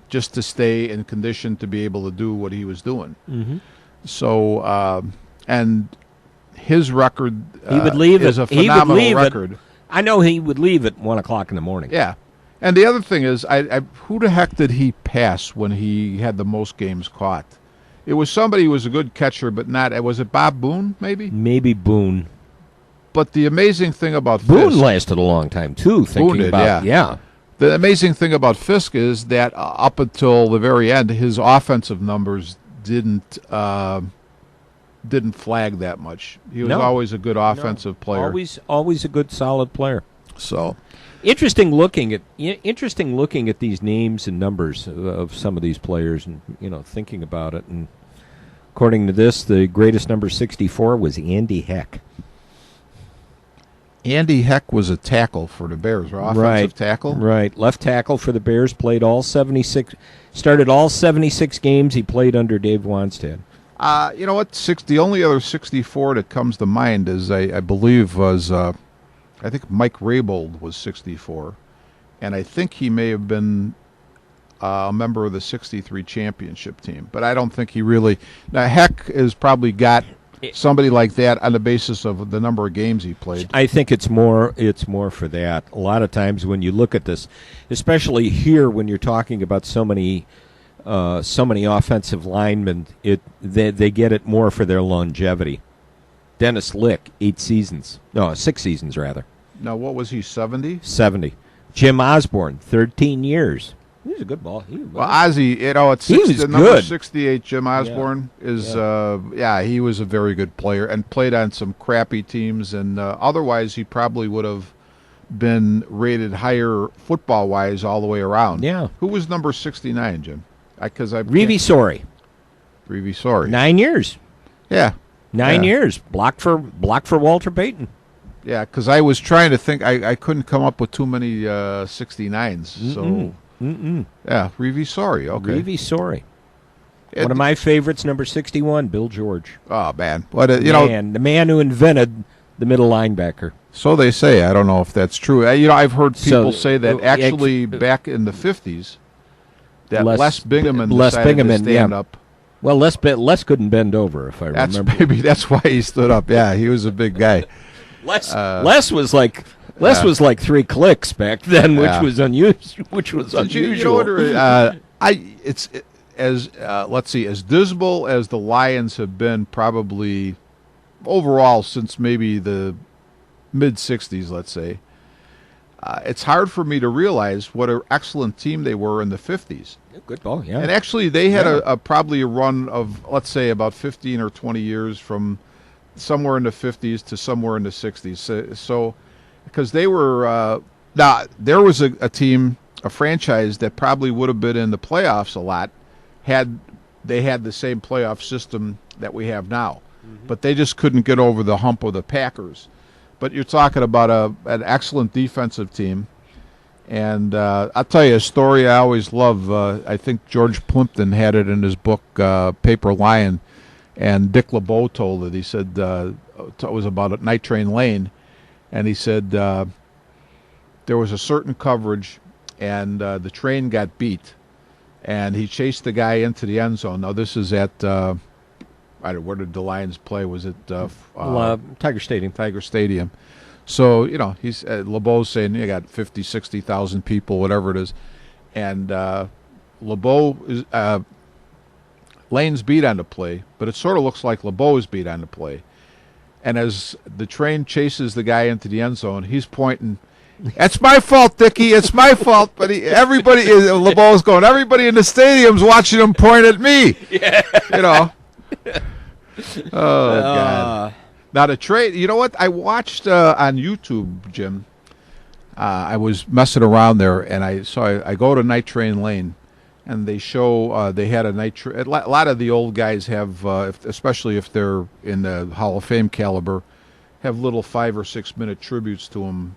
just to stay in condition to be able to do what he was doing. Mm-hmm. So, and his record He would leave is it. a He would phenomenal leave record. I know he would leave at 1 o'clock in the morning. Yeah. And the other thing is, who the heck did he pass when he had the most games caught? It was somebody who was a good catcher, but not. Was it Bob Boone? Maybe Boone. But the amazing thing about Boone Fisk, lasted a long time too. Thinking Boone did, about yeah. The amazing thing about Fisk is that up until the very end, his offensive numbers didn't flag that much. He was always a good offensive player. Always a good, solid player. So interesting looking at these names and numbers of some of these players, and thinking about it. And according to this, the greatest number 64 was Andy Heck. Andy Heck was a tackle for the Bears, or offensive tackle? Right. Left tackle for the Bears, started all 76 games he played under Dave Wannstedt. You know what? The only other 64 that comes to mind is, I believe, was, I think Mike Raybould was 64. And I think he may have been a member of the 63 championship team. But I don't think he really... Now, Heck has probably got somebody like that on the basis of the number of games he played. I think it's more for that. A lot of times when you look at this, especially here when you're talking about so many offensive linemen, they get it more for their longevity. Dennis Lick, 6 seasons rather. Now, what was he, 70? 70. Jim Osborne, 13 years. He was a good ball. Well, Ozzie, it's he was number good. 68. Jim Osborne is, he was a very good player and played on some crappy teams. And otherwise, he probably would have been rated higher football-wise all the way around. Yeah. Who was number 69, Jim? Reeve Sorey. Reeve Sorey. 9 years. Yeah. 9 years. Blocked for Walter Payton. Yeah, because I was trying to think. I couldn't come up with too many 69s. So. Yeah, Reeve Sorey. Okay. Reeve Sorey. One of my favorites, number 61, Bill George. Oh, man. The man who invented the middle linebacker. So they say. I don't know if that's true. I've heard people say that actually back in the 50s, that Les Bingaman decided to stand up. Well, Les couldn't bend over, if I remember. Maybe that's why he stood up. Yeah, he was a big guy. Les was like 3 clicks back then, which was unusual. Let's see, as dismal as the Lions have been probably overall since maybe the mid 60s, let's say, it's hard for me to realize what an excellent team they were in the 50s. Good ball, yeah. And actually, they had probably a run of, let's say, about 15 or 20 years from somewhere in the 50s to somewhere in the 60s. So because they were there was a team, a franchise that probably would have been in the playoffs a lot had they had the same playoff system that we have now. But they just couldn't get over the hump of the Packers. But you're talking about an excellent defensive team. And I'll tell you a story I always love. I think George Plimpton had it in his book, Paper Lion, and Dick LeBeau told it. He said it was about Night Train Lane, and he said there was a certain coverage, and the train got beat, and he chased the guy into the end zone. Now, this is at, where did the Lions play? Was it Tiger Stadium. Tiger Stadium. So, he's LeBeau's saying you got 50, 60,000 people, whatever it is. And LeBeau is Lane's beat on the play, but it sort of looks like LeBeau is beat on the play. And as the train chases the guy into the end zone, he's pointing, "It's my fault, Dickie. It's my fault." But LeBeau's going, "Everybody in the stadium's watching him point at me." Yeah. Oh, God. Now, the trade, you know what? I watched on YouTube, Jim. I was messing around there, and I go to Night Train Lane, and they show they had a night train. A lot of the old guys have, especially if they're in the Hall of Fame caliber, have little 5 or 6 minute tributes to them.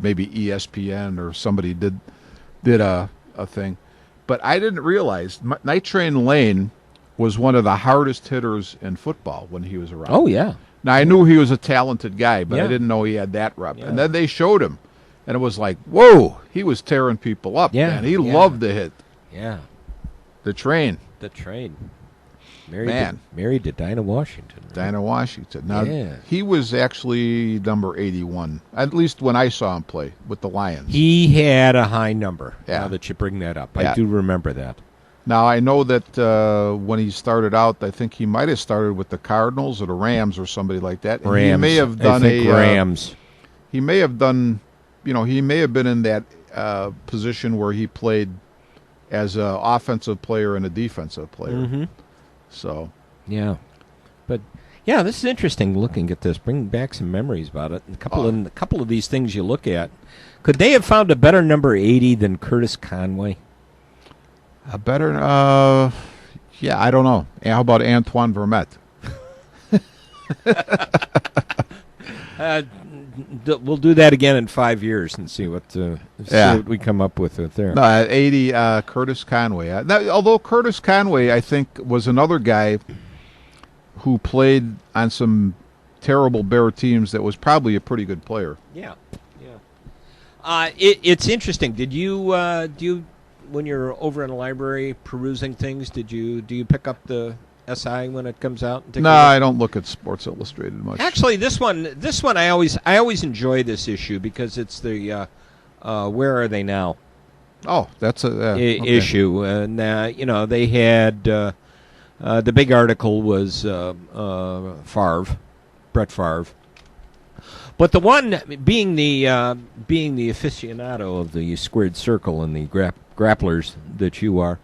Maybe ESPN or somebody did a thing. But I didn't realize Night Train Lane was one of the hardest hitters in football when he was around. Oh, yeah. Now, I knew he was a talented guy, but I didn't know he had that rep. Yeah. And then they showed him, and it was like, whoa, he was tearing people up, man. He loved to hit. Yeah. The train. Married to Dinah Washington. Right? Dinah Washington. Now, he was actually number 81, at least when I saw him play with the Lions. He had a high number, now that you bring that up. I do remember that. Now I know that when he started out, I think he might have started with the Cardinals or the Rams or somebody like that. And Rams. He may have done I think Rams. He may have done. He may have been in that position where he played as an offensive player and a defensive player. Mm-hmm. So Yeah, but yeah, this is interesting. Looking at this, bringing back some memories about it. A couple of these things you look at. Could they have found a better number 80 than Curtis Conway? a better. Yeah, I don't know. How about Antoine Vermette? We'll do that again in 5 years and see what we come up with there. No, at 80, Curtis Conway. Although Curtis Conway, I think, was another guy who played on some terrible Bear teams that was probably a pretty good player. Yeah. It's interesting. Did you when you're over in the library perusing things? Do you pick up the SI when it comes out? And take No, a look? I don't look at Sports Illustrated much. Actually, this one I always enjoy this issue because it's the Where Are They Now Oh, that's a okay. issue, and they had the big article was Brett Favre. But the one being the aficionado of the squared circle and the grapplers that you are,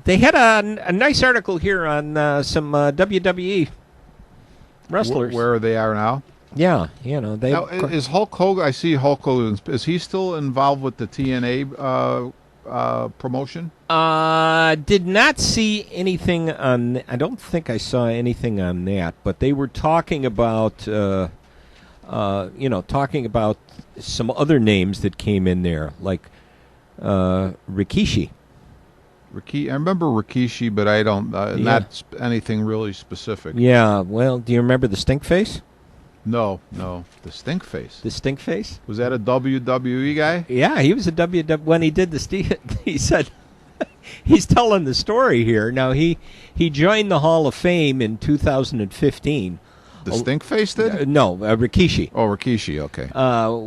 they had a nice article here on some WWE wrestlers. Where they are now. Yeah, they. Now, is Hulk Hogan? I see Hulk Hogan. Is he still involved with the TNA promotion? Did not see anything on. I don't think I saw anything on that. But they were talking about. Talking about some other names that came in there, like Rikishi. I remember Rikishi, but I don't. Not anything really specific. Yeah. Well, do you remember the Stink Face? No. The Stink Face. The Stink Face? Was that a WWE guy? Yeah, he was a WWE. When he did he said, he's telling the story here. Now, he joined the Hall of Fame in 2015. The Stink Face did? No, Rikishi. Oh, Rikishi, okay.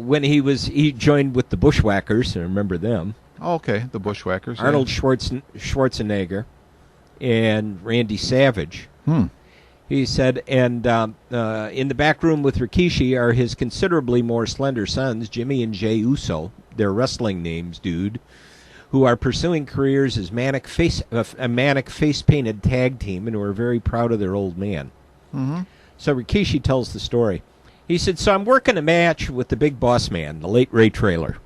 When he joined with the Bushwhackers, I remember them. Oh, okay, the Bushwhackers. Arnold Schwarzenegger and Randy Savage. He said, and in the back room with Rikishi are his considerably more slender sons, Jimmy and Jey Uso, their wrestling names, dude, who are pursuing careers as a manic face-painted tag team and who are very proud of their old man. Mm-hmm. So Rikishi tells the story. He said, so I'm working a match with the big boss man, the late Ray Traylor.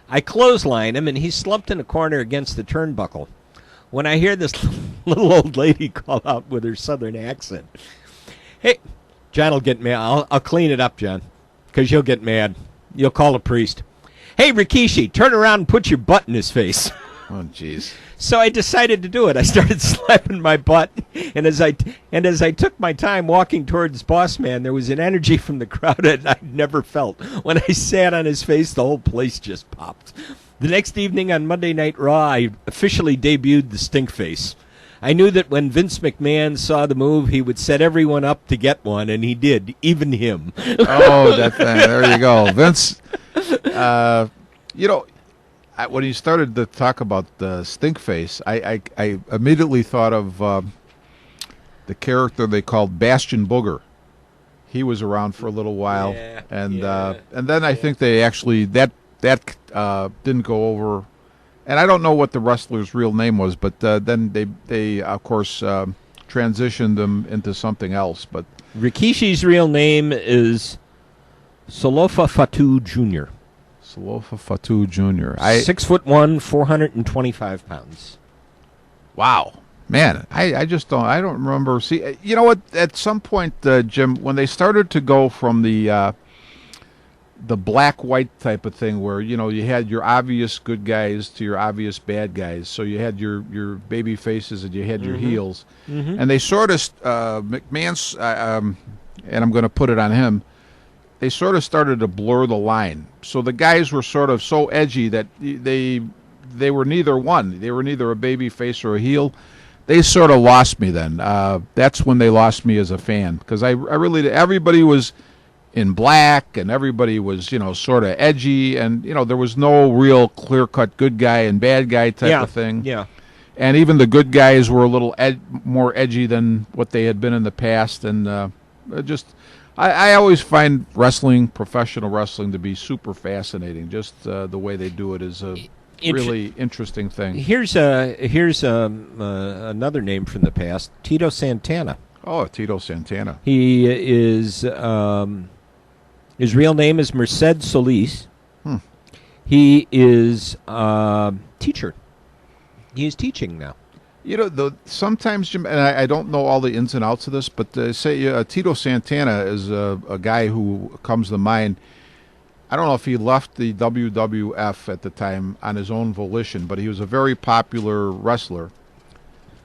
I clothesline him, and he's slumped in a corner against the turnbuckle. When I hear this little old lady call out with her southern accent, hey, John will get mad. I'll clean it up, John, because you'll get mad. You'll call a priest. Hey, Rikishi, turn around and put your butt in his face. Oh, jeez. So I decided to do it. I started slapping my butt, and as I took my time walking towards Boss Man, there was an energy from the crowd that I'd never felt. When I sat on his face, the whole place just popped. The next evening on Monday Night Raw, I officially debuted the Stink Face. I knew that when Vince McMahon saw the move, he would set everyone up to get one, and he did, even him. Oh, there you go. Vince, when he started to talk about the Stink Face, I immediately thought of the character they called Bastion Booger. He was around for a little while, and then I think they actually that didn't go over, and I don't know what the wrestler's real name was, but then they of course transitioned him into something else. But Rikishi's real name is Solofa Fatu Jr. Solofa Fatu Jr. 6'1", 425 pounds. Wow, man! I don't remember. See, you know what? At some point, Jim, when they started to go from the black-white type of thing, where you had your obvious good guys to your obvious bad guys. So you had your baby faces and you had your heels, and they sort of McMahon's, and I'm going to put it on him. They sort of started to blur the line. So the guys were sort of so edgy that they were neither one. They were neither a baby face or a heel. They sort of lost me then. That's when they lost me as a fan, because I really, everybody was in black and everybody was, sort of edgy, and there was no real clear-cut good guy and bad guy type of thing. Yeah. and even the good guys were a little more edgy than what they had been in the past. And I always find professional wrestling, to be super fascinating. Just the way they do it is a really interesting thing. Here's another name from the past, Tito Santana. Oh, Tito Santana. He is his real name is Merced Solis. He is teacher. He is teaching now. Sometimes, Jim, and I don't know all the ins and outs of this, but say Tito Santana is a guy who comes to mind. I don't know if he left the WWF at the time on his own volition, but he was a very popular wrestler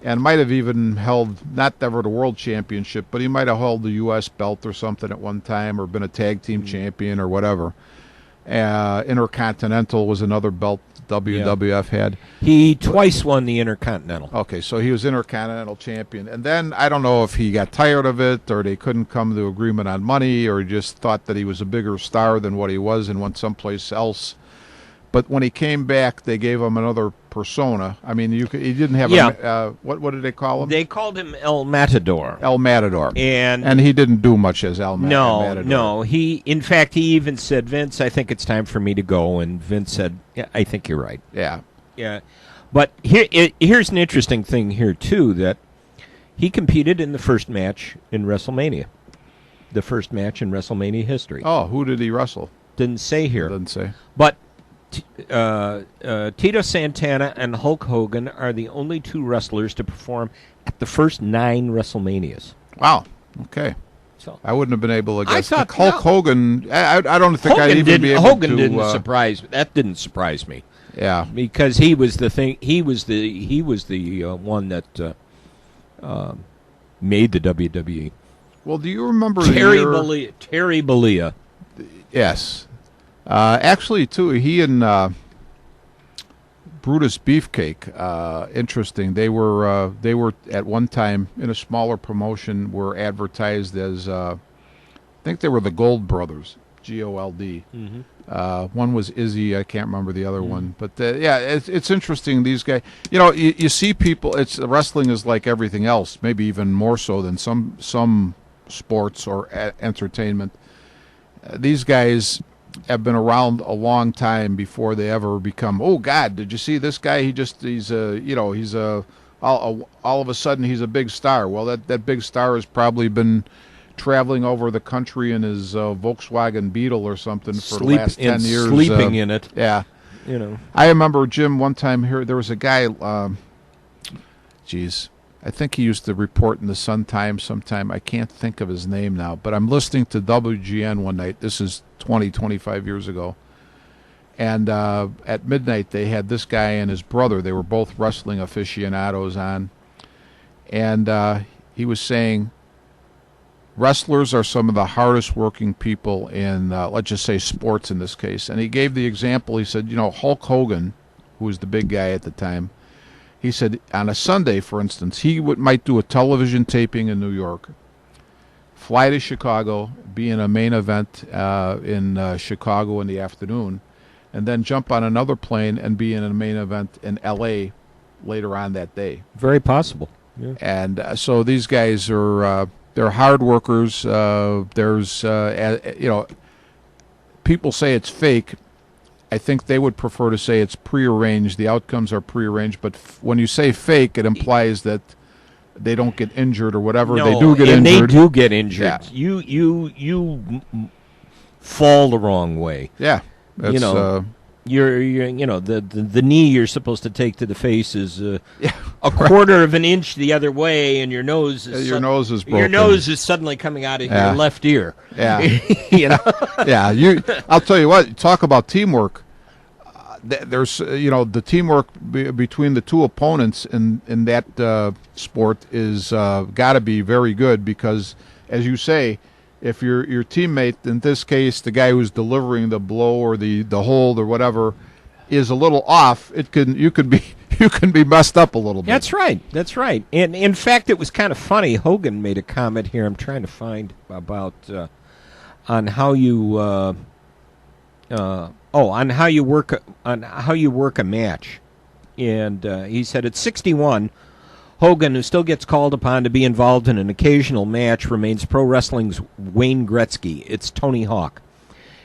and might have even held, not ever the world championship, but he might have held the U.S. belt or something at one time, or been a tag team champion or whatever. Intercontinental was another belt WWF had. He twice won the Intercontinental. Okay, so he was Intercontinental champion. And then I don't know if he got tired of it, or they couldn't come to agreement on money, or just thought that he was a bigger star than what he was and went someplace else. But when he came back, they gave him another persona. I mean, he didn't have what did they call him? They called him El Matador. El Matador. And he didn't do much as El Matador. No. In fact, he even said, Vince, I think it's time for me to go. And Vince said, yeah, I think you're right. Yeah. Yeah. But here's an interesting thing here, too, that he competed in the first match in WrestleMania. The first match in WrestleMania history. Oh, who did he wrestle? Didn't say here. Didn't say. But Tito Santana and Hulk Hogan are the only two wrestlers to perform at the first 9 WrestleManias. Wow. Okay. So I wouldn't have been able to guess. I thought Hulk Hogan. I don't think I'd even be able Hogan to. didn't surprise. That didn't surprise me. Yeah. Because he was the thing. He was the one that made the WWE. Well, do you remember Terry Bollea? Yes. Actually, too, he and Brutus Beefcake, interesting. They were at one time in a smaller promotion, were advertised as I think they were the Gold Brothers, Gold. Mm-hmm. One was Izzy. I can't remember the other one, but it's interesting. These guys, you see people. Wrestling is like everything else, maybe even more so than some sports or entertainment. These guys have been around a long time before they ever become, oh God, did you see this guy? He's all of a sudden he's a big star. Well, that big star has probably been traveling over the country in his Volkswagen Beetle or something for the last 10 years. Sleeping in it. Yeah. I remember, Jim, one time here, there was a guy, I think he used to report in the Sun-Times sometime. I can't think of his name now, but I'm listening to WGN one night. This is 25 years ago. And at midnight, they had this guy and his brother. They were both wrestling aficionados on. And he was saying, wrestlers are some of the hardest working people in, let's just say, sports in this case. And he gave the example. He said, Hulk Hogan, who was the big guy at the time, he said on a Sunday, for instance, he might do a television taping in New York, fly to Chicago, be in a main event in Chicago in the afternoon, and then jump on another plane and be in a main event in L.A. later on that day. Very possible. Yeah. And so these guys are they're hard workers. There's people say it's fake. I think they would prefer to say it's prearranged. The outcomes are prearranged, but when you say fake, it implies that they don't get injured or whatever. No, they do get and injured. They do get injured. Yeah. You fall the wrong way. Yeah, it's, you're the knee you're supposed to take to the face is a quarter of an inch the other way, and your nose is broken. Your nose is suddenly coming out of your left ear. Yeah, Yeah. I'll tell you what. Talk about teamwork. There's the teamwork between the two opponents in that sport is got to be very good, because, as you say, if your teammate, in this case the guy who's delivering the blow or the hold or whatever, is a little off, you can be messed up a little bit. That's right. And in fact, it was kind of funny. Hogan made a comment here. I'm trying to find about on how you on how you work a match And he said, at 61, Hogan, who still gets called upon to be involved in an occasional match, remains pro wrestling's Wayne Gretzky. It's Tony Hawk.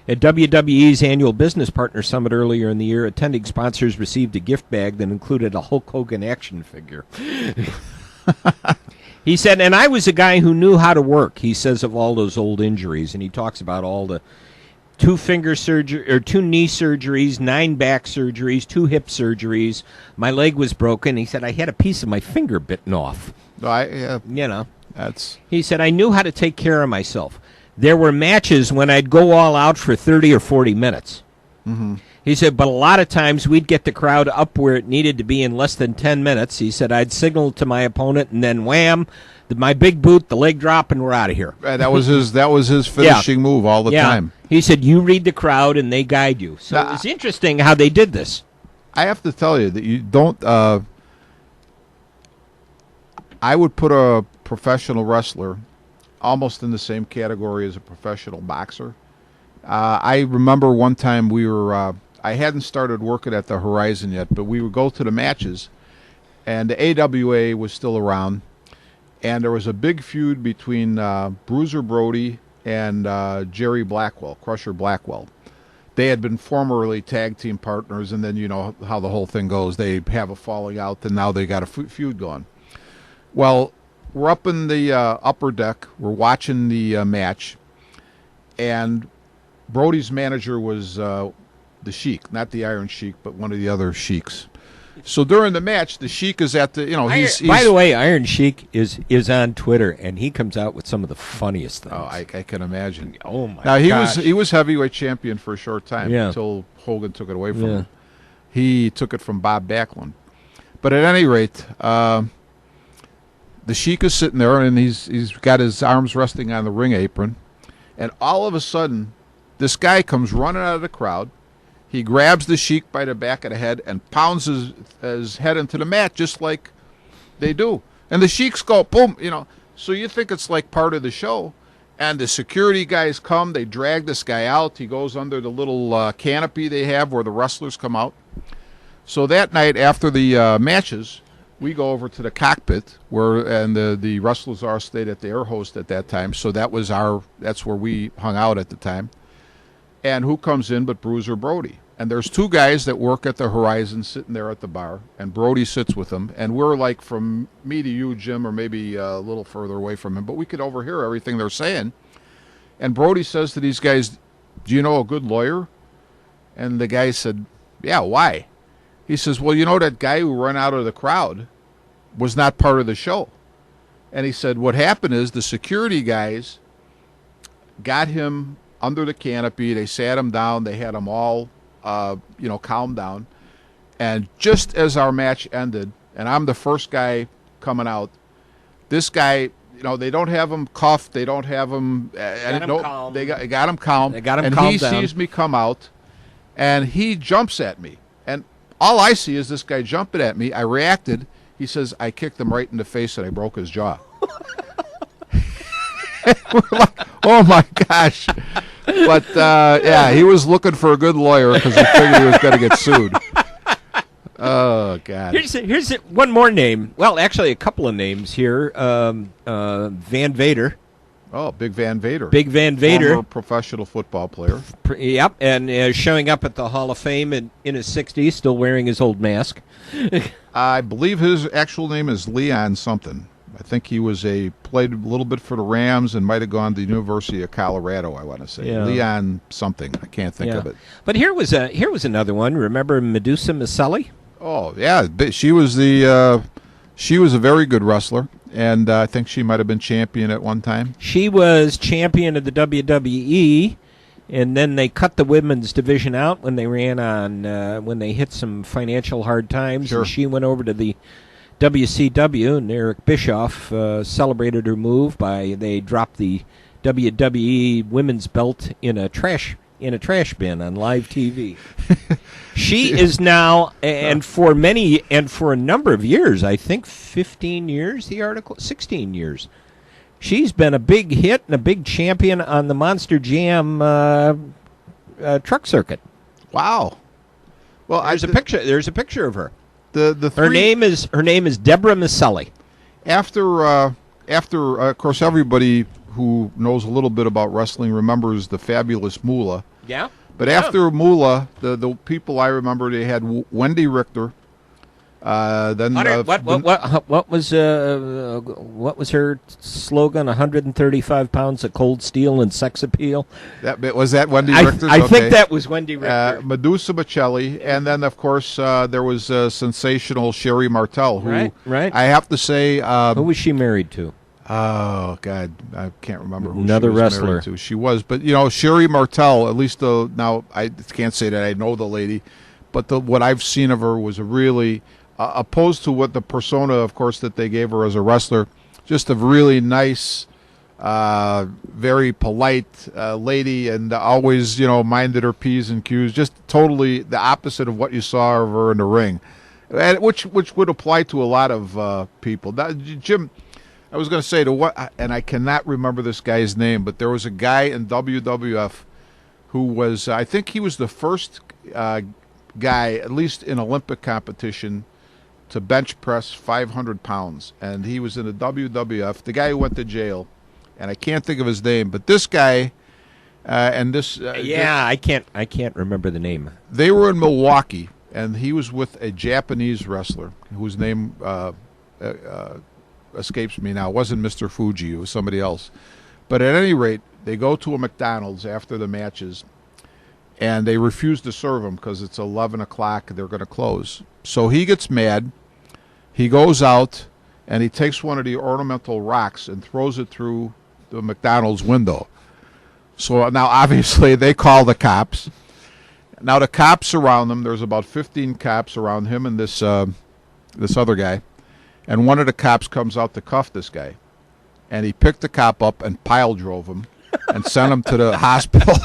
At WWE's annual Business Partner Summit earlier in the year, attending sponsors received a gift bag that included a Hulk Hogan action figure. He said, and I was a guy who knew how to work, he says, of all those old injuries. And he talks about all the 2 knee surgeries, 9 back surgeries, 2 hip surgeries. My leg was broken. He said, I had a piece of my finger bitten off. He said, I knew how to take care of myself. There were matches when I'd go all out for 30 or 40 minutes. Mm-hmm. He said, but a lot of times we'd get the crowd up where it needed to be in less than 10 minutes. He said, I'd signal to my opponent, and then wham, my big boot, the leg drop, and we're out of here. That was his finishing move all the time. He said, you read the crowd, and they guide you. So it's interesting how they did this. I have to tell you that you don't... I would put a professional wrestler almost in the same category as a professional boxer. I remember one time we were... I hadn't started working at the Horizon yet, but we would go to the matches, and the AWA was still around, and there was a big feud between Bruiser Brody and Jerry Blackwell, Crusher Blackwell. They had been formerly tag team partners, and then you know how the whole thing goes. They have a falling out, and now they got a feud going. Well, we're up in the upper deck. We're watching the match, and Brody's manager was the Sheik, not the Iron Sheik, but one of the other Sheiks. So during the match, the Sheik is at the, he's by the way, Iron Sheik is on Twitter, and he comes out with some of the funniest things. Oh, I can imagine. Oh my! Now gosh. he was heavyweight champion for a short time Yeah. until Hogan took it away from him. He took it from Bob Backlund. But at any rate, the Sheik is sitting there, and he's got his arms resting on the ring apron, and all of a sudden, this guy comes running out of the crowd. He grabs the Sheik by the back of the head and pounds his head into the mat just like they do. And the Sheiks go, boom, So you think it's like part of the show. And the security guys come. They drag this guy out. He goes under the little canopy they have where the wrestlers come out. So that night after the matches, we go over to the cockpit and the wrestlers stayed at the air host at that time. So that's where we hung out at the time. And who comes in but Bruiser Brody? And there's 2 guys that work at the Horizon sitting there at the bar, and Brody sits with them. And we're like from me to you, Jim, or maybe a little further away from him, but we could overhear everything they're saying. And Brody says to these guys, do you know a good lawyer? And the guy said, yeah, why? He says, well, that guy who ran out of the crowd was not part of the show. And he said, what happened is the security guys got him under the canopy. They sat him down. They had him all, calmed down. And just as our match ended, and I'm the first guy coming out, this guy, they don't have him cuffed. They don't have him. Calm. They got him calm. They got him and calmed he down. sees me come out, and he jumps at me. And all I see is this guy jumping at me. I reacted. He says, I kicked him right in the face and I broke his jaw. We're like, oh my gosh. But, he was looking for a good lawyer because he figured he was going to get sued. Oh, God. Here's one more name. Well, actually, a couple of names here. Van Vader. Oh, Big Van Vader. Big Van Vader. Former professional football player. Yep, and showing up at the Hall of Fame in his 60s, still wearing his old mask. I believe his actual name is Leon something. I think he played a little bit for the Rams and might have gone to the University of Colorado, I want to say. Yeah. Leon something. I can't think of it. But here was another one. Remember Medusa Maselli? Oh, yeah. She was she was a very good wrestler, and I think she might have been champion at one time. She was champion of the WWE, and then they cut the women's division out when they ran on when they hit some financial hard times. Sure. And she went over to the WCW, and Eric Bischoff celebrated her move they dropped the WWE women's belt in a trash bin on live TV. She is now, and for a number of years, I think 15 years, 16 years, she's been a big hit and a big champion on the Monster Jam truck circuit. Wow. Well, There's a picture of her. The Her three, name is Deborah Miceli. after of course everybody who knows a little bit about wrestling remembers the Fabulous Moolah. Yeah. But after Moolah, the people I remember, they had Wendy Richter. Then what was her slogan? 135 pounds of cold steel and sex appeal. Was that Wendy Richter? I think that was Wendy Richter. Medusa Miceli, and then of course there was sensational Sherry Martel, who right. I have to say, Who was she married to? oh God, I can't remember who Another she was wrestler. married to. She was, but Sherry Martel. At least now I can't say that I know the lady, but what I've seen of her was a really. Opposed to what the persona, of course, that they gave her as a wrestler, just a really nice, very polite lady, and always, minded her P's and Q's. Just totally the opposite of what you saw of her in the ring, and which would apply to a lot of people. Jim, I was going to say and I cannot remember this guy's name, but there was a guy in WWF who was, I think he was the first guy, at least in Olympic competition, to bench press 500 pounds, and he was in the WWF. The guy who went to jail, and I can't think of his name, but this guy, and this, I can't remember the name. they were in Milwaukee, and he was with a Japanese wrestler whose name escapes me now. It wasn't Mr. Fuji; it was somebody else. But at any rate, they go to a McDonald's after the matches, and they refuse to serve him because it's 11 o'clock. They're going to close. So he gets mad. He goes out, and he takes one of the ornamental rocks and throws it through the McDonald's window. So now, obviously, they call the cops. Now, the cops surround them. There's about 15 cops around him and this other guy. And one of the cops comes out to cuff this guy. And he picked the cop up and pile drove him and sent him to the hospital.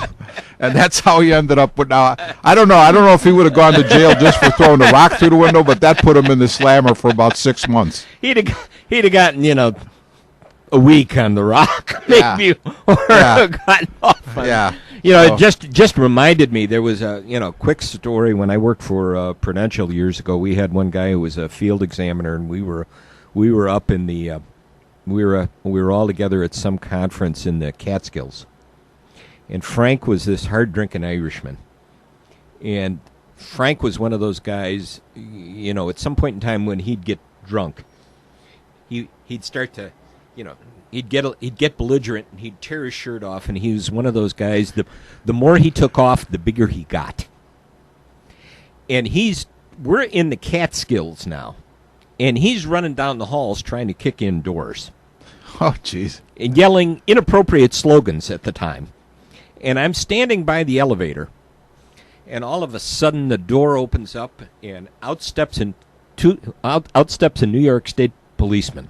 And that's how he ended up with. Now, I don't know if he would have gone to jail just for throwing the rock through the window, but that put him in the slammer for about 6 months. He'd have gotten a week on the rock, Yeah. maybe, or gotten off. Yeah. It just reminded me. There was a quick story when I worked for Prudential years ago. We had one guy who was a field examiner, and we were up in the we were all together at some conference in the Catskills, and Frank was this hard drinking Irishman, and Frank was one of those guys. At some point in time when he'd get drunk, he'd start to, he'd get belligerent and he'd tear his shirt off, and he was one of those guys. The more he took off, the bigger he got. And we're in the Catskills now, and he's running down the halls trying to kick in doors. Oh, jeez. And yelling inappropriate slogans at the time. And I'm standing by the elevator, and all of a sudden the door opens up, and out steps a New York State policeman.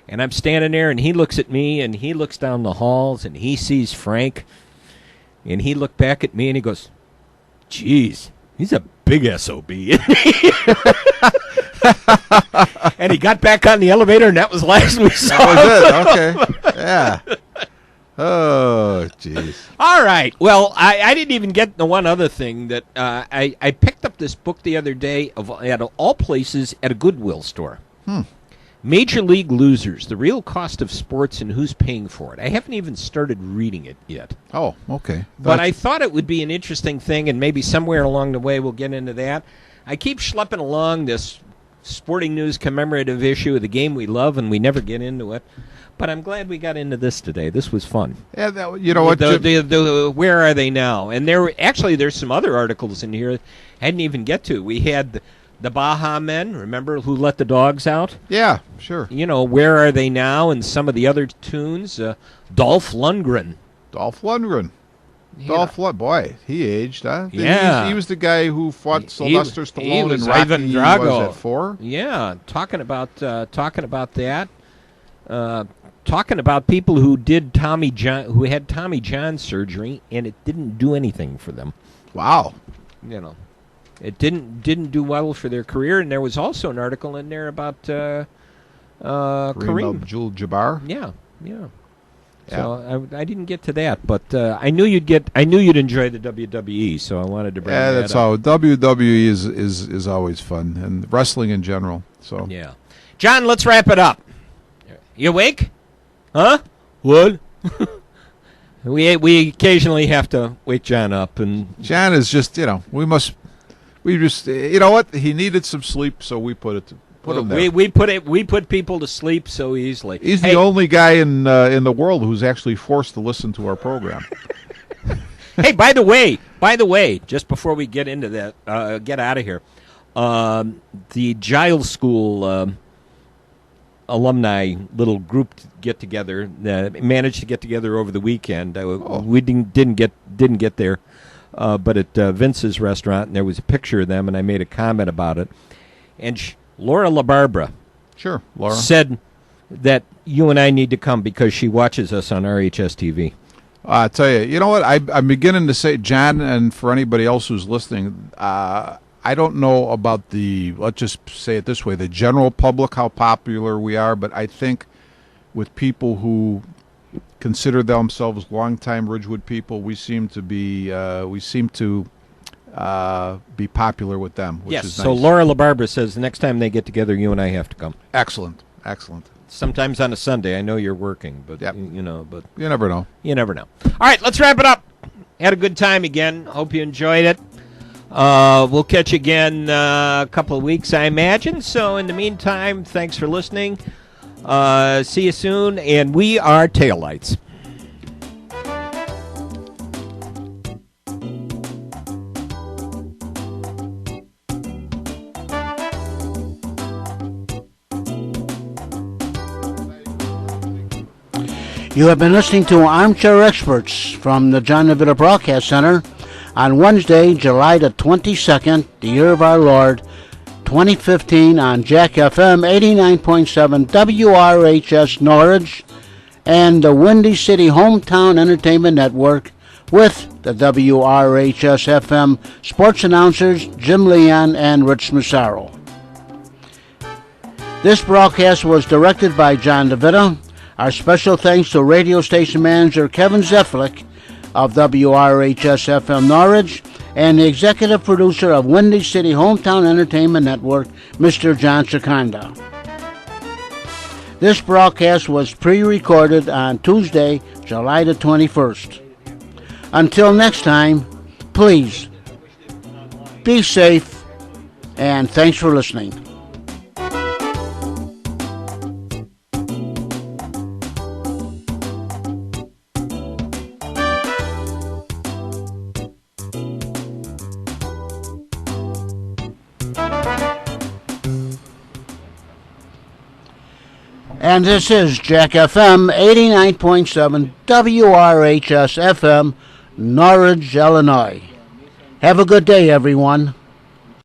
And I'm standing there, and he looks at me, and he looks down the halls, and he sees Frank, and he looked back at me, and he goes, "Geez, he's a big SOB." And he got back on the elevator, and that was the last we saw. That was it. Okay. Yeah. Oh, jeez. All right. Well, I didn't even get the one other thing that I picked up this book the other day at all places at a Goodwill store. Major League Losers: The Real Cost of Sports and Who's Paying for It. I haven't even started reading it yet. Oh, okay. But I thought it would be an interesting thing, and maybe somewhere along the way we'll get into that. I keep schlepping along this Sporting News commemorative issue of the game we love, and we never get into it. But I'm glad we got into this today. This was fun. Yeah, you know what? Where are they now? And there's some other articles in here I hadn't even get to. We had the Baja Men, remember, who let the dogs out? Yeah, sure. Where are they now? And some of the other tunes. Dolph Lundgren. Dolph Lundgren. Boy, he aged, huh? Yeah. He was the guy who fought Sylvester Stallone was in Rocky, Ivan Drago. was it 4? Yeah, talking about that. Talking about people who who had Tommy John surgery, and it didn't do anything for them. Wow. It didn't do well for their career. And there was also an article in there about Kareem Abdul-Jabbar. Yeah. So I didn't get to that, but I knew you'd enjoy the WWE, so I wanted to bring that that's up. all. WWE is always fun, and wrestling in general. So Yeah. John, let's wrap it up. You awake? Huh? What? We occasionally have to wake John up, and John is just we just you know what, he needed some sleep, so we put him there. we put people to sleep so easily. He's the only guy in the world who's actually forced to listen to our program. Hey, by the way, just before we get into that, get out of here, the Giles School alumni little group get together managed to get together over the weekend. We didn't get there, but at Vince's restaurant, and there was a picture of them, and I made a comment about it. And Laura LaBarbera, Sure, Laura said that you and I need to come because she watches us on RHS TV. I tell you, you know what? I'm beginning to say, John, and for anybody else who's listening, I don't know about let's just say it this way, the general public, how popular we are, but I think with people who consider themselves longtime Ridgewood people, we seem to be popular with them, which Yes, is nice. so Laura LaBarbera says the next time they get together, you and I have to come. Excellent. Sometimes on a Sunday. I know you're working, but Yep. but You never know. you never know. All right, let's wrap it up. Had a good time again. Hope you enjoyed it. We'll catch you again a couple of weeks, I imagine. So in the meantime, thanks for listening. See you soon, and we are Taillights. You have been listening to Armchair Experts from the John DeVita Broadcast Center on Wednesday, July the 22nd, the year of our Lord, 2015, on Jack FM 89.7 WRHS Norwich and the Windy City Hometown Entertainment Network with the WRHS FM sports announcers Jim Leon and Rich Massaro. This broadcast was directed by John DeVita. Our special thanks to radio station manager Kevin Zeflik of WRHS FM Norwich and the executive producer of Windy City Hometown Entertainment Network, Mr. John Chikanda. This broadcast was pre-recorded on Tuesday, July the 21st. Until next time, please be safe and thanks for listening. And this is Jack FM 89.7 WRHS FM, Norwich, Illinois. Have a good day, everyone.